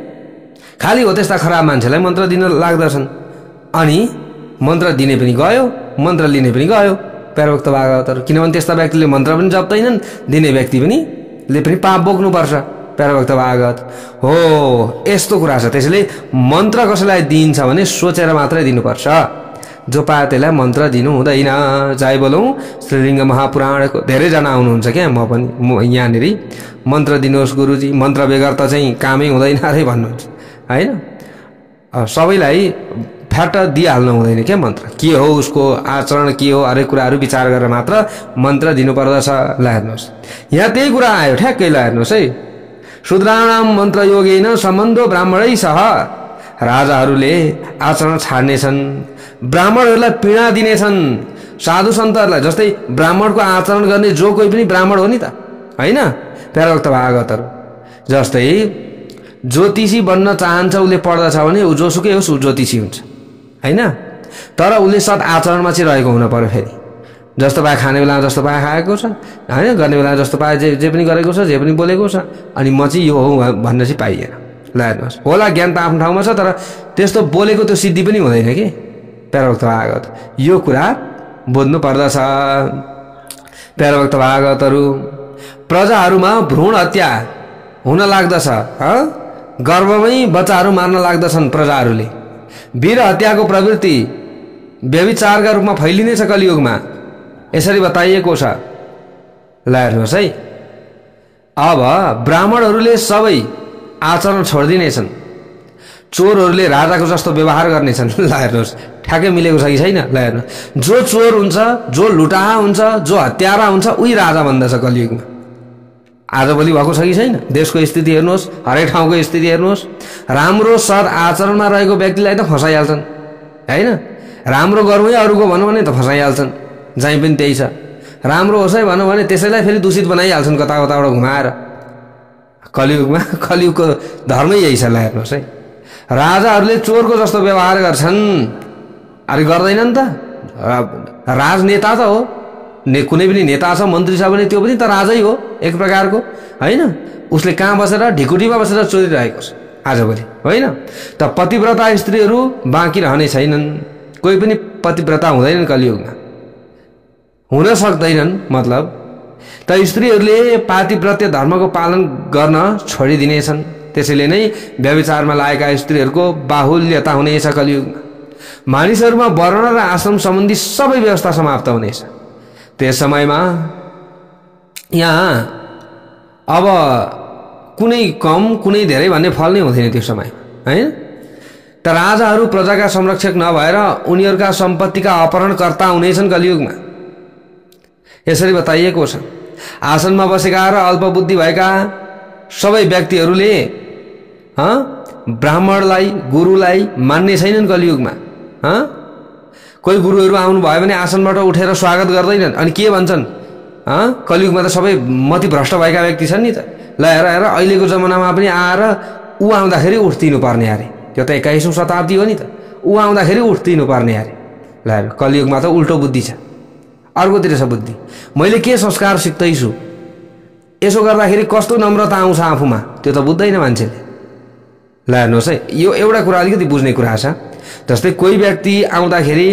खाली हो त्यस्ता खराब मान्छेलाई मन्त्र दिन लाग्दछन्, अनि मन्त्र दिने पनि गयो, मन्त्र लिने पनि गयो प्यारो भक्त भागवतहरू। किनभने त्यस्ता व्यक्तिले मन्त्र पनि जप्दैनन्, दिने व्यक्ति पनि पाप बोक्नुपर्छ प्यारो भक्त भागवत हो। यस्तो कुरा छ। त्यसैले मन्त्र कसैलाई दिइन्छ भने सोचेर मात्रै दिनुपर्छ, जो पाए त्यसलाई मन्त्र दिनु हुँदैन। जय बोलौं श्रीलिङ्ग महापुराणको। धेरैजना आउनुहुन्छ क्या, म पनि यहाँनिर मन्त्र दिनुहोस् गुरुजी, मन्त्र बेगर त चाहिँ कामै हुँदैन अरे भन्नुहुन्छ, हैन? सबैलाई फ्याट दिइहाल्नु हुँदैन क्या मन्त्र, के हो उसको आचरण के हो, अरे कुराहरू विचार गरेर मात्र मन्त्र दिनुपर्दछ। ल हेर्नुहोस्, यहाँ त्यही कुरा आयो ठ्याक्कै। ल हेर्नुहोस् है, शूद्राणाम मन्त्र योगेन सम्बन्धो ब्राह्मणै सह। राजाहरूले आचरण छाड्नेछन्, ब्राह्मणहरूलाई पीडा दिनेछन्, साधु सन्तहरूलाई। जस्तै ब्राह्मणको आचरण गर्ने जो कोही पनि ब्राह्मण हो नि त, हैन प्यारो भक्त भागवतहरू? जस्तै ज्योतिषी बन्न चाहन्छ, उसले पढ्दछ भने ऊ जोसुकै होस् ऊ ज्योतिषी हुन्छ, हैन? तर उसले सद आचरणमा चाहिँ रहेको हुन पर्यो। फेरि जस्तो पाए खाने बेलामा जस्तो पाए खाएको छ, हैन? गर्ने बेलामा जस्तो पाए जे पनि गरेको छ, जे पनि बोलेको छ, अनि म चाहिँ यो हो भन्न चाहिँ पाइएन। ल हेर्नुहोस्, होला ज्ञान त आफ्नो ठाउँमा छ, तर त्यस्तो बोलेको त्यो सिद्धि पनि हुँदैन कि प्यारो भक्त भागवत। यो कुरा बुझ्नु पर्दछ प्यारो भक्त भागवतहरू। प्रजाहरूमा भ्रूण हत्या हुन लाग्दछ, गर्भमै बच्चाहरू मार्न लाग्दछन् प्रजाहरूले। वीर हत्याको प्रवृत्ति व्यभिचारका रूपमा फैलिनेछ कलियुगमा, यसरी बताइएको छ। ल हेर्नुहोस् है, अब ब्राह्मणहरूले सबै आचरण छोडिदिनेछन्, चोरहरूले राजाको जस्तो व्यवहार गर्नेछन्। ल हेर्नुहोस्, ठ्याक्कै मिलेको छ कि छैन? ल हेर्नुहोस्, जो चोर हुन्छ, जो लुटाहा हुन्छ, जो हत्यारा हुन्छ, उही राजा भन्दछ कलियुगमा। आजभोलि भएको छ कि छैन? देशको स्थिति हेर्नुहोस्, हरेक ठाउँको स्थिति हेर्नुहोस्। राम्रो सद आचरणमा रहेको व्यक्तिलाई त फसाइहाल्छन् हैन। राम्रो गरौँ या अरूको भनौँ भने त फसाइहाल्छन्। जहीँ पनि त्यही छ। राम्रो होस् है भनौँ भने त्यसैलाई फेरि दूषित बनाइहाल्छन् कता कताबाट घुमाएर। कलियुगमा कलियुगको धर्मै यही छ। ल हेर्नुहोस् है, राजाहरूले चोरको जस्तो व्यवहार गर्छन्। अरे गर्दैनन् त? राजनेता त हो, कुनै पनि नेता छ, मन्त्री छ भने त्यो पनि त राजै हो एक प्रकारको हैन। उसले कहाँ बसेर? ढिकुटीमा बसेर चोरिरहेको छ आजभोलि होइन। त पतिव्रता स्त्रीहरू बाँकी रहने छैनन्। कोही पनि पतिव्रता हुँदैनन् कलियुगमा, हुन सक्दैनन्। मतलब त स्त्रीहरूले पातिव्रत्य धर्मको पालन गर्न छोडिदिनेछन्। त्यसैले नै व्यभिचारमा लागेका स्त्रीहरूको बाहुल्यता हुनेछ कलियुगमा। मानिसहरूमा वर्ण र आश्रम सम्बन्धी सबै व्यवस्था समाप्त हुनेछ त्यस समयमा। यहाँ अब कुनै कम कुनै धेरै भन्ने फल नै हुँदैन त्यो समय हैन। त राजाहरू प्रजाका संरक्षक नभएर उनीहरूका सम्पत्तिका अपहरणकर्ता हुनेछन् कलियुगमा। यसरी बताइएको छ। आसनमा बसेका र अल्पबुद्धि भएका सबै व्यक्तिहरूले ब्राह्मणलाई, गुरुलाई मान्ने छैनन् कलियुगमा। कोही गुरुहरू आउनु भयो भने आसनबाट उठेर स्वागत गर्दैनन्। अनि के भन्छन्? कलियुगमा त सबै मतिभ्रष्ट भएका व्यक्ति छन् नि त। ल हेर हेर, अहिलेको जमानामा पनि आएर ऊ आउँदाखेरि उठ्दिनु पर्ने अरे। त्यो त 21औं शताब्दी हो नि त। ऊ आउँदाखेरि उठ्दिनु पर्ने अरे। ल हेर, कलियुगमा त उल्टो बुद्धि छ, अर्कोतिर छ बुद्धि। मैले के संस्कार सिक्दैछु, यसो गर्दाखेरि कस्तो नम्रता आउँछ आफूमा, त्यो त बुझ्दैन मान्छेले। ल हेर्नुहोस् है, यो एउटा कुरा अलिकति बुझ्ने कुरा छ। जस्तै कोही व्यक्ति आउँदाखेरि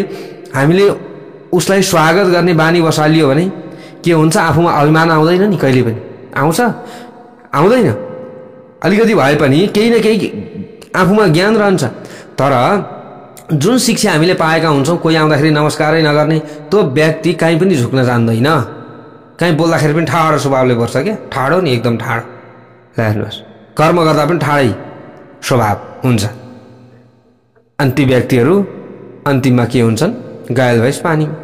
हामीले उसलाई स्वागत गर्ने बानी बसालियो भने के हुन्छ? आफूमा अभिमान आउँदैन नि कहिले पनि? आउँछ? आउँदैन? अलिकति भए पनि केही न केही आफूमा ज्ञान रहन्छ। तर जुन शिक्षा हामीले पाएका हुन्छौँ, कोही आउँदाखेरि नमस्कारै नगर्ने, त्यो व्यक्ति कहीँ पनि झुक्न जान्दैन। कहीँ बोल्दाखेरि पनि ठाडो स्वभावले बोल्छ क्या, ठाडो नि, एकदम ठाडो। हेर्नुहोस्, कर्म गर्दा पनि ठाडै स्वभाव हुन्छ। अनि ती व्यक्तिहरू अन्तिममा के हुन्छन्? घायल भएस पानीमा।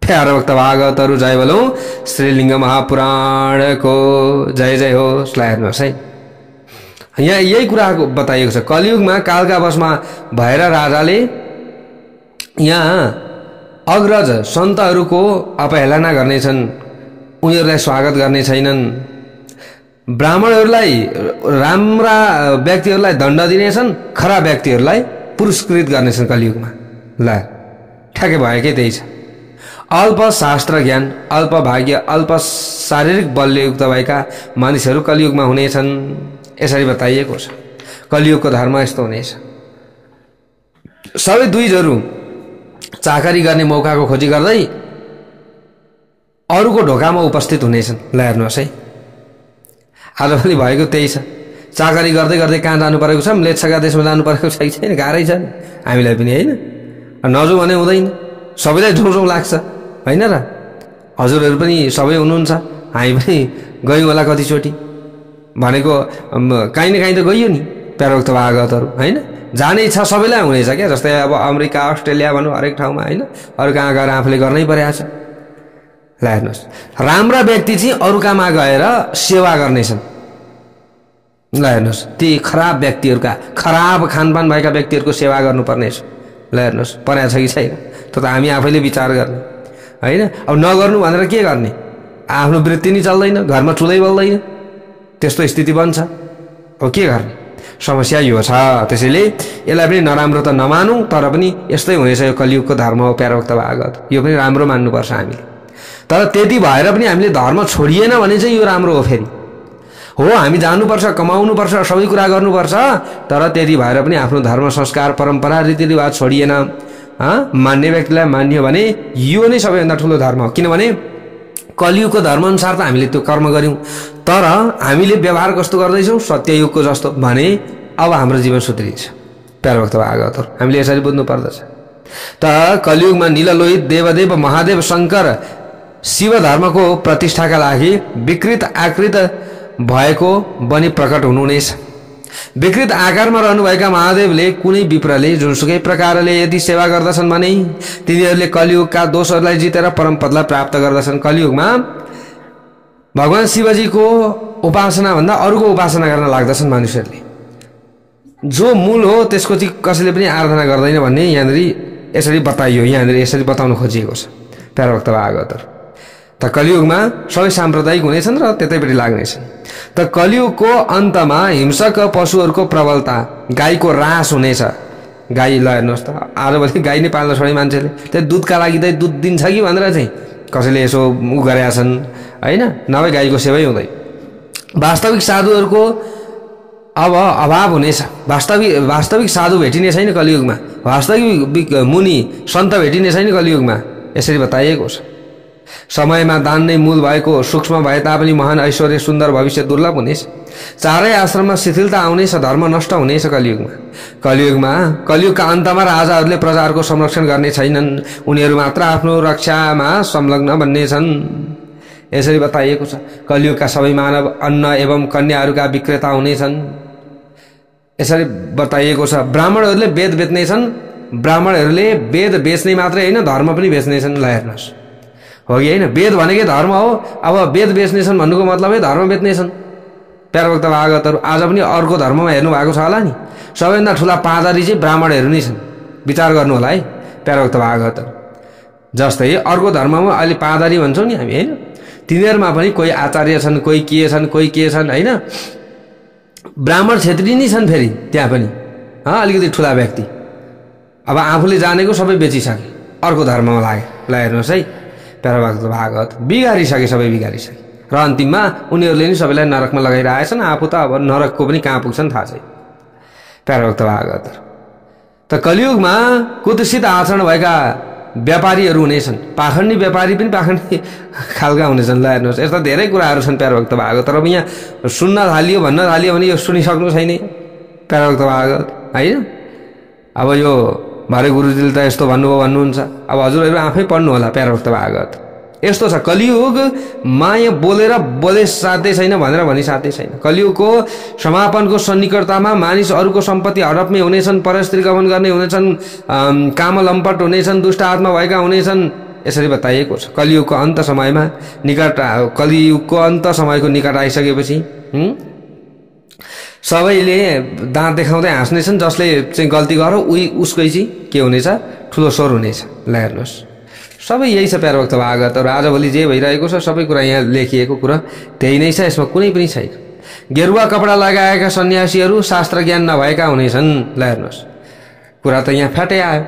प्यारो भक्त भागवतहरू जय बोलौँ श्रीलिङ्ग महापुराणको जय जय होस्। हेर्नुहोस् है, यहाँ यही कुरा बताइएको छ। कलियुगमा कालका वशमा भएर राजाले यहाँ अग्रज सन्तहरूको अपहेलना गर्नेछन्, उनीहरूलाई स्वागत गर्ने छैनन्। ब्राह्मणहरूलाई, राम्रा व्यक्तिहरूलाई दण्ड दिनेछन्, खराब व्यक्तिहरूलाई पुरस्कृत गर्नेछन् कलियुगमा। ल ठ्याक्कै भएकै त्यही छ। अल्प शास्त्र ज्ञान, अल्प भाग्य, अल्प शारीरिक बलले युक्त भएका मानिसहरू कलियुगमा हुनेछन्। यसरी बताइएको छ। कलियुगको धर्म यस्तो हुनेछ। सबै दुईजहरू चाकरी गर्ने मौकाको खोजी गर्दै अरूको ढोकामा उपस्थित हुनेछन्। ल हेर्नुहोस् है, आजभोलि भएको त्यही छ। चाकरी गर्दै गर्दै कहाँ जानु परेको छ? म्लेच्छका देशमा जानु परेको छ कि छैन? गाह्रै छ नि हामीलाई पनि होइन। नजाउँ भने हुँदैन, सबैलाई जाउँ जाउँ लाग्छ होइन र? हजुरहरू पनि सबै हुनुहुन्छ, हामी पनि गयौँ होला कतिचोटि। भनेको काहीँ न काहीँ त गइयो नि प्यारोक्त भागवतहरू होइन। जाने इच्छा सबैलाई हुनेछ क्या। जस्तै अब अमेरिका, अस्ट्रेलिया भनौँ, हरेक ठाउँमा होइन, अरू कहाँ गएर आफूले गर्नै परेको छ। ल हेर्नुहोस्, राम्रा व्यक्ति चाहिँ अरू कहाँमा गएर सेवा गर्नेछन्। ल हेर्नुहोस्, ती खराब व्यक्तिहरूका, खराब खानपान भएका व्यक्तिहरूको सेवा गर्नुपर्नेछ। ल हेर्नुहोस्, परेको छ कि छैन? त्यो त हामी आफैले विचार गर्ने होइन। अब नगर्नु भनेर के गर्ने? आफ्नो वृत्ति नि चल्दैन, घरमा चुलै बल्दैन, त्यस्तो स्थिति बन्छ। अब के गर्ने? समस्या यो छ। त्यसैले यसलाई पनि नराम्रो त नमानौँ, तर पनि यस्तै हुनेछ। यो कलियुगको धर्म हो प्यारोक्त भागवत, यो पनि राम्रो मान्नुपर्छ हामीले। तर त्यति भएर पनि हामीले धर्म छोडिएन भने चाहिँ यो राम्रो हो। फेरि हो, हामी जानुपर्छ, कमाउनुपर्छ, सबै कुरा गर्नुपर्छ, तर त्यति भएर पनि आफ्नो धर्म, संस्कार, परम्परा, रीतिरिवाज छोडिएन। मान्ने व्यक्तिलाई मान्यो भने यो नै सबैभन्दा ठुलो धर्म हो। किनभने कलियुगको धर्मअनुसार त हामीले त्यो कर्म गऱ्यौँ, तर हामीले व्यवहार कस्तो गर्दैछौँ? सत्ययुगको जस्तो भने अब हाम्रो जीवन सुध्रिन्छ। प्यारोक्त भागवतहरू हामीले यसरी बुझ्नु पर्दछ। त कलियुगमा नीललोहित देवदेव महादेव शङ्कर शिव धर्मको प्रतिष्ठाका लागि विकृत आकृत भएको बनी प्रकट हुनुहुनेछ। विकृत आकारमा रहनुभएका महादेवले कुनै विप्रले जुनसुकै प्रकारले यदि सेवा गर्दछन् भने तिनीहरूले कलियुगका दोषहरूलाई जितेर परमपदलाई प्राप्त गर्दछन्। कलियुगमा भगवान शिवजीको उपासना भन्दा अरूको उपासना गर्न लाग्दछन् मानिसहरूले। जो मूल हो त्यसको चाहिँ कसैले पनि आराधना गर्दैन भन्ने यहाँनिर यसरी बताइयो, यहाँनिर यसरी बताउन खोजिएको छ प्यारा भक्त भागवतहरू। त कलियुगमा सबै साम्प्रदायिक हुनेछन् र त्यतैपट्टि लाग्नेछन्। त कलियुगको अन्तमा हिंसक पशुहरूको प्रबलता, गाईको ह्रास हुनेछ। गाई ल हेर्नुहोस् त, आजभोलि गाई नै पाल्न छोडे मान्छेले, त्यो दुधका लागि त दुध दिन्छ कि भनेर चाहिँ कसैले यसो गरेका छन् होइन, नभए गाईको सेवै हुँदैन। वास्तविक साधुहरूको अब अभाव हुनेछ। वास्तविक साधु भेटिने छैन कलियुगमा, वास्तविक मुनि सन्त भेटिने छैन कलियुगमा, यसरी बताइएको छ। समयमा दान नै मूल भएको, सूक्ष्म भए तापनि महान ऐश्वर्य सुन्दर भविष्य दुर्लभ हुनेछ। चारै आश्रममा शिथिलता आउनेछ, धर्म नष्ट हुनेछ कलियुगमा। कलियुगका अन्तमा राजाहरूले प्रजाहरूको संरक्षण गर्ने छैनन्, उनीहरू मात्र आफ्नो रक्षामा संलग्न बन्नेछन्। यसरी बताइएको छ। कलियुगका सबै मानव अन्न एवं कन्याहरूका विक्रेता हुनेछन्। यसरी बताइएको छ। ब्राह्मणहरूले वेद बेच्नेछन्, ब्राह्मणहरूले वेद बेच्ने मात्रै होइन धर्म पनि बेच्नेछन्। ल हेर्नुहोस्, हो कि होइन? वेद भनेकै धर्म हो। अब वेद बेच्नेछन् भन्नुको मतलबै धर्म बेच्नेछन्। प्यारा भक्त भागवतहरू आज पनि अर्को धर्ममा हेर्नु भएको छ होला नि, सबैभन्दा ठुला पादारी चाहिँ ब्राह्मणहरू नै छन्। विचार गर्नु होला है प्यारा भक्त भागवतहरू। जस्तै अर्को धर्ममा अहिले पादारी भन्छौँ नि हामी होइन, तिनीहरूमा पनि कोही आचार्य छन्, कोही के छन् होइन। ब्राह्मण क्षेत्री नै छन् फेरि त्यहाँ पनि अलिकति ठुला व्यक्ति। अब आफूले जानेको सबै बेचिसके, अर्को धर्ममा लागे। ल हेर्नुहोस् है प्यारा भक्त भागवत, बिगारिसके, सबै बिगारिसके। र अन्तिममा उनीहरूले नि सबैलाई नरकमा लगाइरहेछन्। आफू त अब नरकको पनि कहाँ पुग्छन् थाहा छैन प्यारा भक्त भागवतहरू। त कलियुगमा कुत्सित आचरण भएका व्यापारीहरू हुनेछन्। पाखण्डी व्यापारी पनि पाखण्डी खालका हुनेछन्। ल हेर्नुहोस्, यस्ता धेरै कुराहरू छन् प्यारा भक्त भागवत। तर अब यहाँ सुन्न थालियो, भन्न थालियो भने यो सुनिसक्नु छैन प्यारा भक्त भागवत होइन। अब यो भरे गुरुजीले त यस्तो भन्नुभयो भन्नुहुन्छ, अब हजुरहरू आफै पढ्नु होला प्यारा भक्त भागवत। यस्तो छ कलियुग, माया बोले साध्य छैन भनेर भनी साध्य छैन। कलियुगको समापनको सन्निकटतामा मानिस अरूको सम्पत्ति हडप्ने हुनेछन्, परस्त्री गमन गर्ने हुनेछन्, काम लम्पट हुनेछन्, दुष्ट आत्मा भएका हुनेछन्। यसरी बताइएको छ। कलियुगको अन्त समयको निकट आइसकेपछि सबैले दाँत देखाउँदै हाँस्नेछन्। जसले चाहिँ गल्ती गर्यो उसकै चाहिँ के हुनेछ, ठुलो स्वर हुनेछ। ल हेर्नुहोस्, सबै यही छ प्यारा भक्त भागवतहरू। आजभोलि जे भइरहेको छ सबै कुरा यहाँ लेखिएको कुरा त्यही नै छ, यसमा कुनै पनि छैन। गेरुवा कपडा लगाएका सन्यासीहरू शास्त्र ज्ञान नभएका हुनेछन्। ल हेर्नुहोस्, कुरा त यहाँ फ्याटै आयो।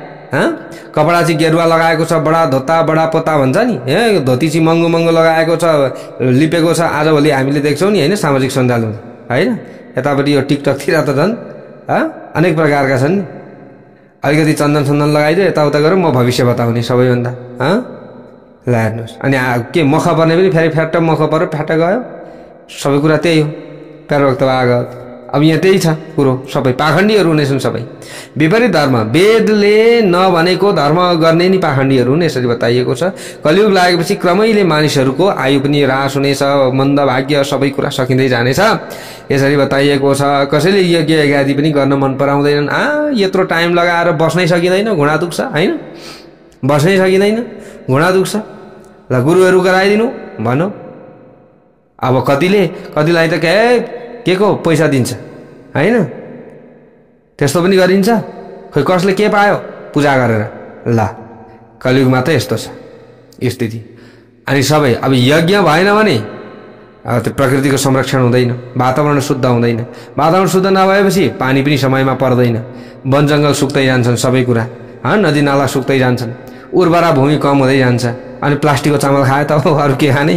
कपडा चाहिँ गेरुवा लगाएको छ, बडा धोता बडा पोता भन्छ नि, धोती चाहिँ महँगो लगाएको छ, लिपेको छ। आजभोलि हामीले देख्छौँ नि होइन, सामाजिक सञ्जालमा होइन, यतापट्टि यो टिकटकतिर त झन् अनेक प्रकारका छन् नि। अलिकति चन्दन लगाइदियो, यताउता गरेर म भविष्य बताउने सबैभन्दा ल हेर्नुहोस्। अनि के मख पर्ने पनि फेरि फ्याट्ट मख पऱ्यो, फ्याट्ट गयो। सबै कुरा त्यही हो प्यारा भक्त भागवत। अब यहाँ त्यही छ कुरो, सबै पाखण्डीहरू हुनेछन्। सबै विपरीत धर्म, वेदले नभनेको धर्म गर्ने नि पाखण्डीहरू हुन्। यसरी बताइएको छ। कलियुग लागेपछि क्रमैले मानिसहरूको आयु पनि ह्रास हुनेछ, मन्द भाग्य सबै कुरा सकिँदै जानेछ। यसरी बताइएको छ। कसैले यज्ञ यज्ञादि पनि गर्न मन पराउँदैनन्। यत्रो टाइम लगाएर बस्नै सकिँदैन, घुँडा दुख्छ होइन, बस्नै सकिँदैन, घुँडा दुख्छ। ल गुरुहरू गराइदिनु भनौँ। अब कतिलाई त के को पैसा दिन्छ होइन, त्यस्तो पनि गरिन्छ। खोइ कसले के पायो पूजा गरेर। ल कलियुगमा त यस्तो छ स्थिति। अनि सबै अब यज्ञ भएन भने त्यो प्रकृतिको संरक्षण हुँदैन, वातावरण शुद्ध हुँदैन। वातावरण शुद्ध नभएपछि पानी पनि समयमा पर्दैन, वन जङ्गल सुक्दै जान्छन्, सबै कुरा नदी नाला सुक्दै जान्छन्, उर्वरा भूमि कम हुँदै जान्छ। अनि प्लास्टिकको चामल खाए त अरू के खाने।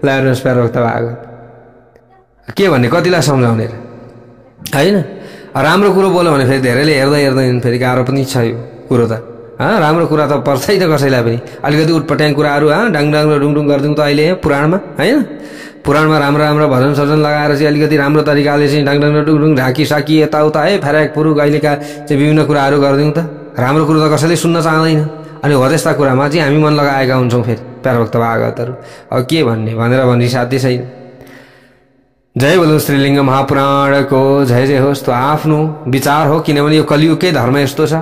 ल हेर्नुहोस् प्यारा भक्त भागवत, के भन्ने, कतिलाई सम्झाउने र होइन। राम्रो कुरो बोल्यो भने फेरि धेरैले हेर्दैन, फेरि गाह्रो पनि छ यो कुरो त। राम्रो कुरा त पर्छै त कसैलाई पनि। अलिकति उटपट्याङ कुराहरू डाङ डुङडुङ गरिदिउँ त अहिले पुराणमा होइन, पुराणमा राम्रो भजन सजन लगाएर चाहिँ अलिकति राम्रो तरिकाले चाहिँ डाङ डुङडुङ ढाकी यताउता फ्याराक फुरुक अहिलेका चाहिँ विभिन्न कुराहरू गरिदिउँ त। राम्रो कुरो त कसैले सुन्न चाहँदैन। अनि हो त्यस्ता कुरामा चाहिँ हामी मन लगाएका हुन्छौँ फेरि प्यारा भक्त भागवतहरू। अब के भन्ने भनेर भन्ने साध्य छैन। जय बोलो श्रीलिङ्ग महापुराणको जय जय होस्। त्यो आफ्नो विचार हो, किनभने यो कलियुगकै धर्म यस्तो छ।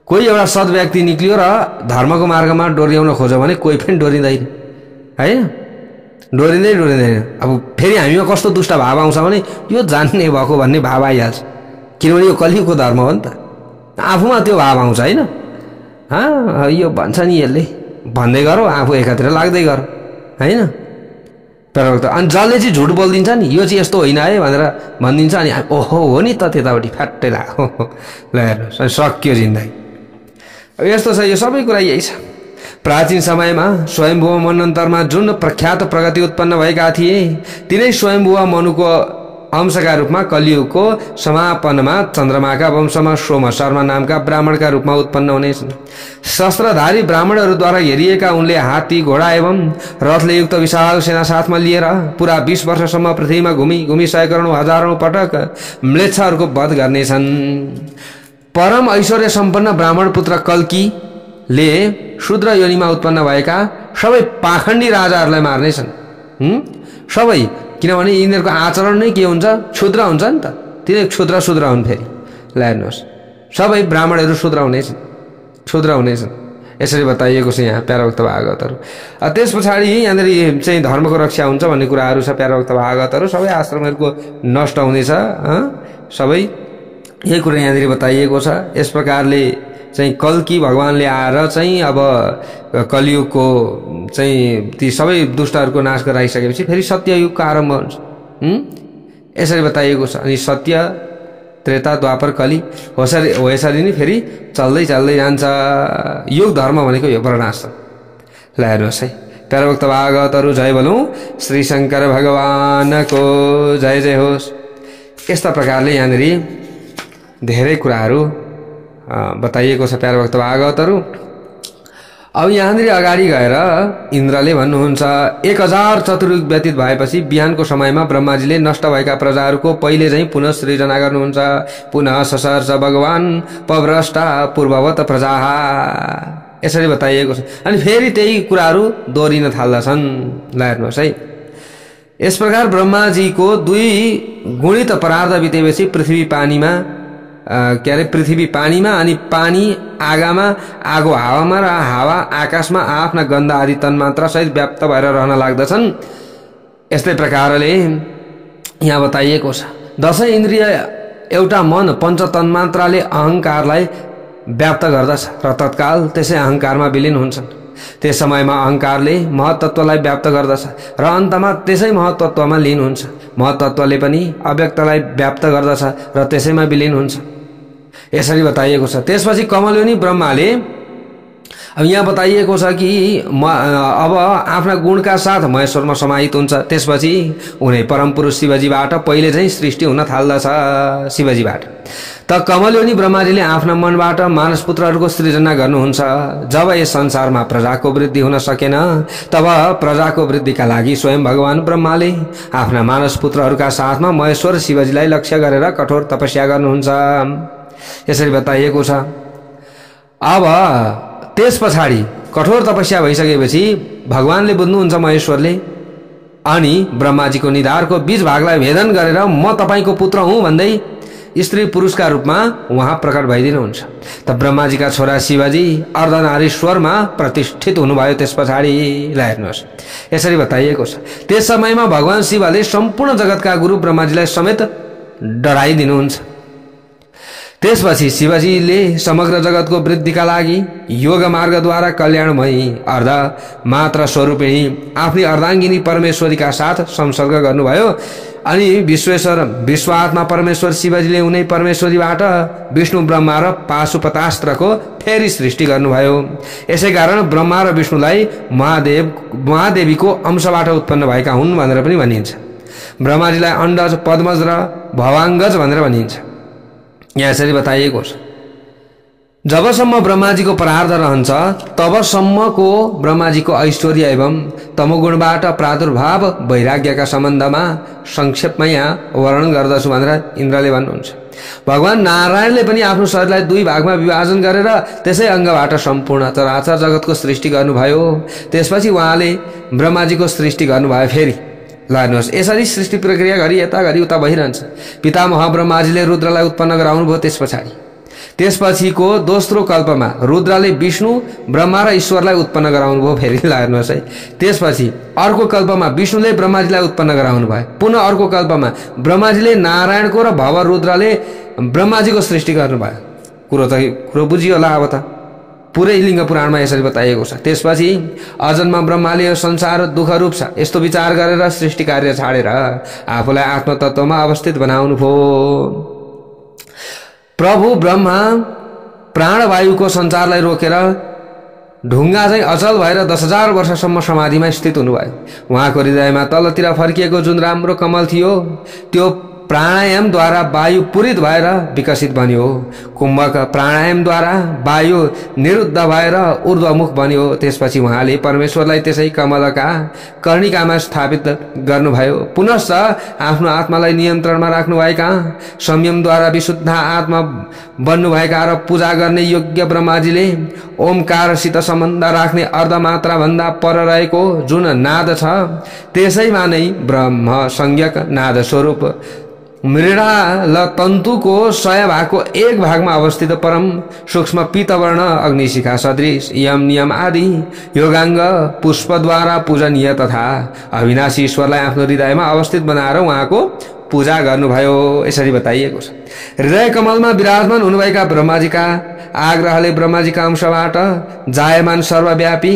कोही एउटा सद् व्यक्ति निक्लियो र धर्मको मार्गमा डोर्याउन खोज्यो भने कोही पनि डोरिँदैन होइन। डोरिँदै डोरिँदैन। अब फेरि हामीमा कस्तो दुष्ट भाव आउँछ भने यो जान्ने भएको भन्ने भाव आइहाल्छ, किनभने यो कलियुगको धर्म हो नि त। आफूमा त्यो भाव आउँछ होइन, यो भन्छ नि यसले भन्दै गर, आफू एकातिर लाग्दै गर होइन। प्रवक्ता अनि जसले चाहिँ झुट बोलिदिन्छ नि, यो चाहिँ यस्तो होइन है भनेर भनिदिन्छ, अनि ओहो हो नि त, त्यतापट्टि फ्याट्टै लाग्यो, ल हेर्नुहोस् अनि सक्यो जिन्दगी। अब यस्तो छ, यो सबै कुरा यही छ। प्राचीन समयमा स्वयम्भुव मनन्तरमा जुन प्रख्यात प्रगति उत्पन्न भएका थिए, तिनै स्वयम्भुव मनुको अंशका रूपमा कलियुगको समापनमा चन्द्रमाका वंशमा सोम शर्मा नामका ब्राह्मणका रूपमा उत्पन्न हुनेछन्। शस्त्रधारी ब्राह्मणहरूद्वारा हेरिएका उनले हात्ती, घोडा एवं रथले युक्त विशाल सेना साथमा लिएर पुरा 20 वर्षसम्म पृथ्वीमा घुमी घुमी सयकरोडौं हजारौं पटक म्लेच्छहरूको वध गर्नेछन्। परम ऐश्वर्य सम्पन्न ब्राह्मण पुत्र कल्कीले शूद्र योनिमा उत्पन्न भएका सबै पाखण्डी राजाहरूलाई मार्नेछन्। सबै, किनभने यिनीहरूको आचरण नै के हुन्छ, क्षुद्र हुन्छ नि त, तिनीहरू क्षुद्र हुन्। फेरि ल हेर्नुहोस्, सबै ब्राह्मणहरू क्षुद्र हुनेछन्। यसरी बताइएको छ यहाँ प्यारोक्त भागवतहरू। त्यस पछाडि यहाँनिर चाहिँ धर्मको रक्षा हुन्छ भन्ने कुराहरू छ। प्यारोक्त भागवतहरू सबै आश्रमहरूको नष्ट हुनेछ, सबै यही कुरा यहाँनिर बताइएको छ। यस प्रकारले चाहिँ कल्की भगवानले आएर चाहिँ अब कलियुगको चाहिँ ती सबै दुष्टहरूको नाश गराइसकेपछि फेरि सत्ययुगको आरम्भ हुन्छ। यसरी बताइएको छ। अनि सत्य, त्रेता, द्वापर, कली हो यसरी नै फेरि चल्दै चल्दै जान्छ। युग धर्म भनेको यो वर्णाश्रम। ल हेर्नुहोस् है, प्यारोक्त भागवतहरू जय बोलौँ श्री शङ्कर भगवानको जय जय होस्। यस्ता प्रकारले यहाँनिर धेरै कुराहरू बताइएको छ प्यारोक्त भागवतहरू। अब यहाँनिर अगाडि गएर इन्द्रले भन्नुहुन्छ 1000 चतुर्युग व्यतीत भएपछि बिहानको समयमा ब्रह्माजीले नष्ट भएका प्रजाहरूको पहिले चाहिँ पुनः सृजना गर्नुहुन्छ। पुनः ससर्ज भगवान पभ्रष्टा पूर्ववत प्रजा, यसरी बताइएको छ। अनि फेरि त्यही कुराहरू दोहोरिन थाल्दछन्। ल हेर्नुहोस् है, यस प्रकार ब्रह्माजीको 2 गुणित परार्ध बितेपछि पृथ्वी पानीमा पृथ्वी पानीमा अनि पानी आगामा, आगो हावामा र हावा आकाशमा आफ्ना गन्ध आदि तन्मात्र सहित व्याप्त भएर रहन लाग्दछन्। यस्तै प्रकारले यहाँ बताइएको छ। 10 इन्द्रिय एउटा मन पंच तन्मात्राले अहंकारलाई व्याप्त गर्दछ र तत्काल त्यसै अहंकारमा विलीन हुन्छन्। त्यस समयमा अहंकारले महत्त्वलाई व्याप्त गर्दछ र अन्तमा त्यसै महत्त्वमा लीन हुन्छ। महत्त्वले पनि अव्यक्तलाई व्याप्त गर्दछ र त्यसैमा विलीन हुन्छ। यसरी बताइएको छ। त्यसपछि कमलयोनि ब्रह्माले, अब यहाँ बताइएको छ कि अब आफ्ना गुणका साथ महेश्वरमा समाहित हुन्छ। त्यसपछि उनी परम पुरुष शिवजीबाट पहिले चाहिँ सृष्टि हुन थाल्दछ। शिवजीबाट त कमलयोनि ब्रह्माजीले आफ्ना मनबाट मानस पुत्रहरूको सृजना गर्नुहुन्छ। जब यस संसारमा प्रजाको वृद्धि हुन सकेन, तब प्रजाको वृद्धिका लागि स्वयं भगवान ब्रह्माले आफ्ना मानस पुत्रहरूका साथमा महेश्वर शिवजीलाई लक्ष्य गरेर कठोर तपस्या गर्नुहुन्छ। यसरी बताइएको छ। अब त्यस पछाडि कठोर तपस्या भइसकेपछि भगवानले बुझ्नुहुन्छ महेश्वरले, अनि ब्रह्माजीको निधारको बीच भागलाई भेदन गरेर म तपाईको पुत्र हुँ भन्दै स्त्री पुरुषका रूपमा उहाँ प्रकट भइदिनुहुन्छ। त ब्रह्माजीका छोरा शिवजी अर्धनारीश्वरमा प्रतिष्ठित हुनुभयो। त्यस पछाडि ल हेर्नुहोस्, यसरी बताइएको छ। त्यस समयमा भगवान शिवले सम्पूर्ण जगतका गुरु ब्रह्माजीलाई समेत डराइदिनुहुन्छ। त्यसपछि शिवजीले समग्र जगतको वृद्धिका लागि योग मार्गद्वारा कल्याणमयी अर्ध मात्र स्वरूपिणी आफ्नी अर्धाङ्गिनी परमेश्वरीका साथ संसर्ग गर्नुभयो। अनि विश्वात्मा परमेश्वर शिवजीले उनै परमेश्वरीबाट विष्णु ब्रह्मा र पाशुपतास्त्रको फेरि सृष्टि गर्नुभयो। यसै कारण ब्रह्मा र विष्णुलाई महादेवीको अंशबाट उत्पन्न भएका हुन् भनेर पनि भनिन्छ। ब्रह्माजीलाई अण्डज, पद्मज र भवाङ्गज भनेर भनिन्छ। यहाँ यसरी बताइएको छ। जबसम्म ब्रह्माजीको परार्ध रहन्छ तबसम्मको ब्रह्माजीको ऐश्वर्य एवं तमोगुणबाट प्रादुर्भाव वैराग्यका सम्बन्धमा संक्षेपमा यहाँ वर्णन गर्दछु भनेर इन्द्रले भन्नुहुन्छ। भगवान नारायणले पनि आफ्नो शरीरलाई 2 भागमा विभाजन गरेर त्यसै अङ्गबाट सम्पूर्ण चराचर जगतको सृष्टि गर्नुभयो। त्यसपछि उहाँले ब्रह्माजीको सृष्टि गर्नुभयो। फेरि ल हेर्नुहोस्, यसरी सृष्टि प्रक्रिया गरी यता गरी उता भइरहन्छ। पितामह ब्रह्माजीले रुद्रलाई उत्पन्न गराउनु भयो। त्यस पछाडि त्यसपछिको दोस्रो कल्पमा रुद्रले विष्णु ब्रह्मा र ईश्वरलाई उत्पन्न गराउनु भयो। फेरि हेर्नुहोस् है, त्यसपछि अर्को कल्पमा विष्णुले ब्रह्माजीलाई उत्पन्न गराउनु भयो। पुनः अर्को कल्पमा ब्रह्माजीले नारायणको र भव रुद्रले ब्रह्माजीको सृष्टि गर्नुभयो। कुरो बुझियो होला। अब त पुरै लिङ्ग पुराणमा यसरी बताइएको छ। त्यसपछि अजन्म ब्रह्माले यो संसार दुःख रूप छ यस्तो विचार गरेर सृष्टि कार्य छाडेर आफूलाई आत्मतत्वमा अवस्थित बनाउनु भयो। प्रभु ब्रह्मा प्राणवायुको सञ्चारलाई रोकेर ढुङ्गा चाहिँ अचल भएर 10,000 वर्षसम्म समाधिमा स्थित हुनुभयो। उहाँको हृदयमा तलतिर फर्किएको जुन राम्रो कमल थियो त्यो प्राणायामद्वारा वायु पूरित भएर विकसित बन्यो। कुम्भक प्राणायामद्वारा वायु निरुद्ध भएर ऊर्ध्वमुख बन्यो। त्यसपछि उहाँले परमेश्वरलाई त्यसै कमलका कर्णिकामा स्थापित गर्नुभयो। पुनश्च आफ्नो आत्मालाई नियन्त्रणमा राख्नुभएका संयमद्वारा विशुद्ध आत्मा बन्नुभएका र पूजा गर्ने योग्य ब्रह्माजीले ओमकारसित सम्बन्ध राख्ने अर्धमात्रा भन्दा पर रहेको जुन नाद छ त्यसैमा नै ब्रह्म संज्ञक नाद स्वरूप मृणाल तन्तुको 100 भागको 1 भागमा अवस्थित परम सूक्ष्म पीतवर्ण अग्निशिखा सदृश यम नियम आदि योगाङ्ग पुष्पद्वारा पूजनीय तथा अविनाशी ईश्वरलाई आफ्नो हृदयमा अवस्थित बनाएर उहाँको पूजा गर्नुभयो। यसरी बताइएको छ। हृदय कमलमा विराजमान हुनुभएका ब्रह्माजीका आग्रहले ब्रह्माजीका अंशबाट जायमान सर्वव्यापी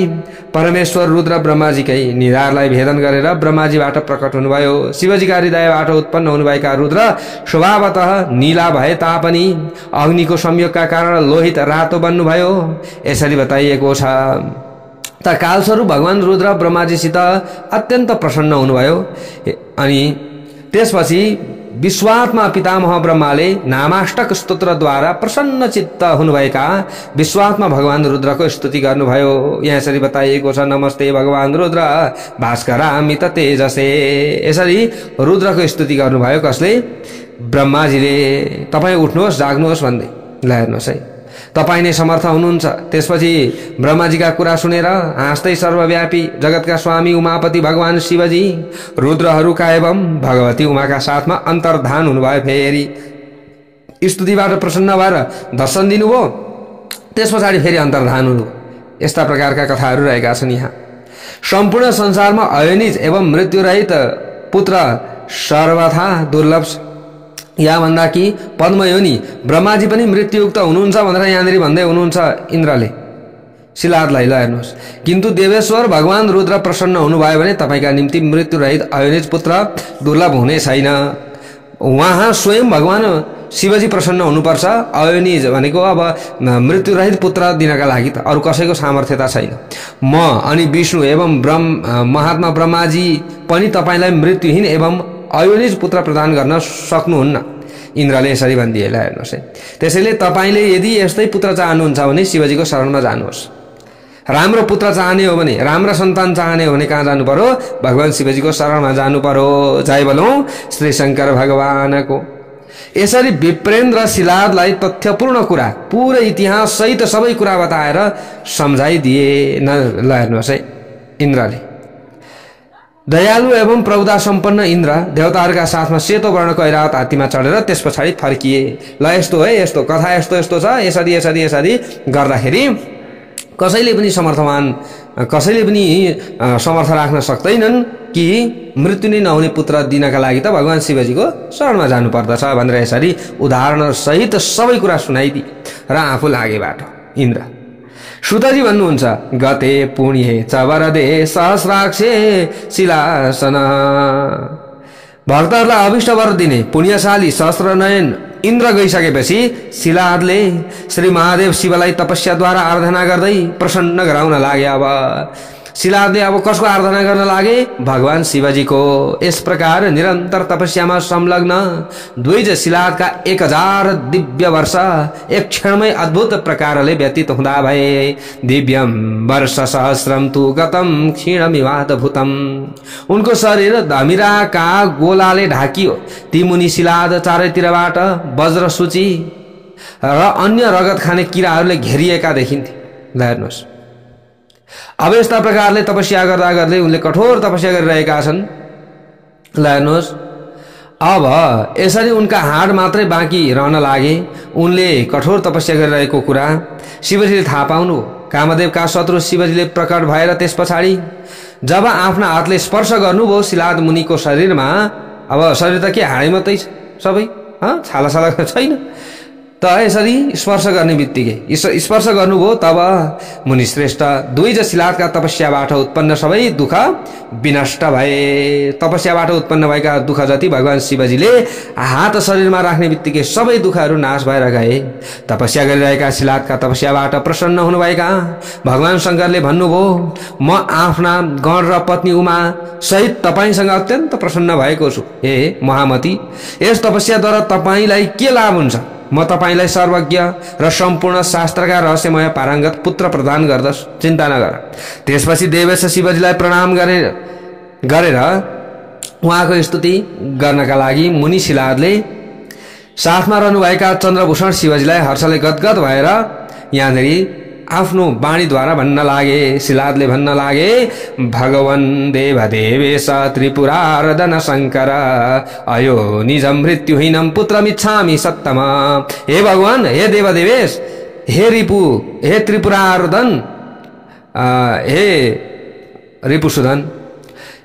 परमेश्वर रुद्र ब्रह्माजीकै निधारलाई भेदन गरेर ब्रह्माजीबाट प्रकट हुनुभयो। शिवजीका हृदयबाट उत्पन्न हुनुभएका रुद्र स्वभावतः नीला भए तापनि अग्निको संयोगका कारण लोहित रातो बन्नुभयो। यसरी बताइएको छ। त कालस्वरूप भगवान रुद्र ब्रह्माजीसित अत्यन्त प्रसन्न हुनुभयो। अनि त्यसपछि विश्वात्मा पितामह ब्रह्माले नामाष्टक स्तोत्रद्वारा प्रसन्न चित्त हुनुभएका विश्वात्मा भगवान रुद्रको स्तुति गर्नुभयो। यहाँ यसरी बताइएको छ। नमस्ते भगवान रुद्र भास्करामित तेजसे। यसरी रुद्रको स्तुति गर्नुभयो। कसले? ब्रह्माजीले। तपाईँ उठ्नुहोस् जाग्नुहोस् भन्दै। ल हेर्नुहोस् है, तपाईँ नै समर्थ हुनुहुन्छ। त्यसपछि ब्रह्माजीका कुरा सुनेर हाँस्दै सर्वव्यापी जगतका स्वामी उमापति भगवान शिवजी रुद्रहरूका एवं भगवती उमाका साथमा अन्तर्धान हुनुभयो। फेरि स्तुतिबाट प्रसन्न भएर दर्शन दिनुभयो। त्यस पछाडि फेरि अन्तर्धान हुनुभयो। यस्ता प्रकारका कथाहरू रहेका छन्। यहाँ सम्पूर्ण संसारमा अयोनिज एवं मृत्युरहित पुत्र सर्वथा दुर्लभ छ। यहाँ भन्दा कि पद्मयोनि ब्रह्माजी पनि मृत्युयुक्त हुनुहुन्छ भनेर यहाँनिर भन्दै हुनुहुन्छ इन्द्रले शिलादलाई। ल हेर्नुहोस्, किन्तु देवेश्वर भगवान रुद्र प्रसन्न हुनुभयो भने तपाईँका निम्ति मृत्युरहित अयोनिज पुत्र दुर्लभ हुने छैन। उहाँ स्वयं भगवान शिवजी प्रसन्न हुनुपर्छ। अयोनिज भनेको अब मृत्युरहित पुत्र दिनका लागि त अरू कसैको सामर्थ्यता छैन। म अनि विष्णु एवं महात्मा ब्रह्माजी पनि तपाईँलाई मृत्युहीन एवं अयोनिज पुत्र प्रदान गर्न सक्नुहुन्न। इन्द्रले यसरी भनिदिए। ल हेर्नुहोस् है, त्यसैले तपाईँले यदि यस्तै पुत्र चाहनुहुन्छ भने शिवजीको शरणमा जानुहोस्। राम्रो पुत्र चाहने हो भने, राम्रो सन्तान चाहने हो भने कहाँ जानु पर्यो? भगवान शिवजीको शरणमा जानु पर्यो। जय बोलौं श्री शंकर भगवानको। यसरी विप्रेन्द्र शिलादलाई तथ्यपूर्ण कुरा पुरै इतिहास सहित सबै कुरा बताएर सम्झाइदिए। ल हेर्नुहोस् है, इन्द्रले दयालु एवं प्रौधा सम्पन्न इन्द्र देवताहरूका साथमा सेतो वर्णको ऐरावत हात्तीमा चढेर त्यस पछाडि फर्किए। ल यस्तो है, यस्तो कथा यस्तो यस्तो छ। यसरी गर्दाखेरि कसैले पनि समर्थ राख्न सक्दैनन् कि मृत्यु नै नहुने पुत्र दिनका लागि त भगवान शिवजीको शरणमा जानु पर्दछ भनेर यसरी उदाहरण सहित सबै कुरा सुनाइदिए र आफू लागे बाटो। इन्द्र सुतजी भन्नुहुन्छ, गते पुण्ये च वरदे सहस्राक्षे शिलासन। भक्तहरूलाई अभिष्ट वर दिने पुण्यशाली सहस्रनयन इन्द्र गइसकेपछि शिलादले श्री महादेव शिवलाई तपस्याद्वारा आराधना गर्दै प्रसन्न गराउन लागे। अब शिलादले अब कसको आराधना गर्न लागे? भगवान शिवजीको। यस प्रकार निरन्तर तपस्यामा संलग्न द्विज शिलादका 1000 दिव्य वर्ष एक क्षणमै अद्भुत प्रकारले व्यतीत हुँदा भए। दिव्यम वर्ष सहस्रम तु गतम क्षीणमिवादभूतम। उनको शरीर धमिराका गोलाले ढाकियो। ती मुनि शिलाद चारैतिरबाट वज्र सूची र अन्य रगत खाने किराहरूले घेरिएका देखिन्थे। ल हेर्नुहोस्, अब यस्ता प्रकारले तपस्या गर्दा गर्दै उनले कठोर तपस्या गरिरहेका छन्। ल हेर्नुहोस्, अब यसरी उनका हाड मात्रै बाँकी रहन लागे। उनले कठोर तपस्या गरिरहेको कुरा शिवजीले थाहा पाउनु। कामदेवका शत्रु शिवजीले प्रकट भएर त्यस पछाडि जब आफ्ना हातले स्पर्श गर्नुभयो शिलाद मुनिको शरीरमा, अब शरीर त के हाडै मात्रै छ, सबै छाला छाला छैन त। यसरी स्पर्श गर्ने बित्तिकै स्पर्श गर्नुभयो, तब मुनिश्रेष्ठ दुई शिलादका तपस्याबाट उत्पन्न सबै दुःख विनष्ट भए। तपस्याबाट उत्पन्न भएका दुःख जति भगवान शिवजीले हात शरीरमा राख्ने बित्तिकै सबै दुःखहरू नाश भएर गए। तपस्या गरिरहेका शिलादका तपस्याबाट प्रसन्न हुनुभएका भगवान शङ्करले भन्नुभयो, म आफ्ना गण र पत्नी उमा सहित तपाईसँग अत्यन्त प्रसन्न भएको छु। हे महामती, यस तपस्याद्वारा तपाईलाई के लाभ हुन्छ? म तपाईलाई सर्वज्ञ र सम्पूर्ण शास्त्रका रहस्यमय पारङ्गत पुत्र प्रदान गर्दछु, चिन्ता नगर। त्यसपछि देवेश शिवजीलाई प्रणाम गरेर उहाँको स्तुति गर्नका लागि मुनि शिलादले साथमा रहनुभएका चन्द्रभूषण शिवजीलाई हर्षले गदगद भएर यहाँनिर आफ्नो वाणीद्वारा भन्न लागे। शिलादले भन्न लागे, भगवन् देवदेवेश त्रिपुरार्दन शङ्कर अयो निज मृत्युहीनम पुत्रमिच्छामि सत्तम। हे भगवान, हे देवदेवेश, हे रिपु, हे त्रिपुरार्दन, हे रिपुसुदन,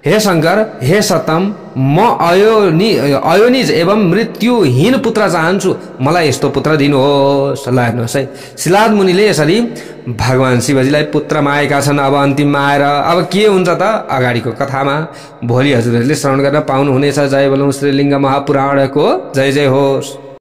हे शंकर, हे सतम, म अयोनिज एवं मृत्युहीन पुत्र चाहन्छु, मलाई यस्तो पुत्र दिनुहोस्। हेर्नुहोस् है, शिलाद मुनिले यसरी भगवान शिवजीलाई पुत्र मागेका छन्। अब अन्तिममा आएर अब के हुन्छ त अगाडिको कथामा भोलि हजुरहरूले श्रवण गर्न पाउनुहुनेछ। जय बोलौं श्रीलिङ्ग महापुराणको जय जय होस्।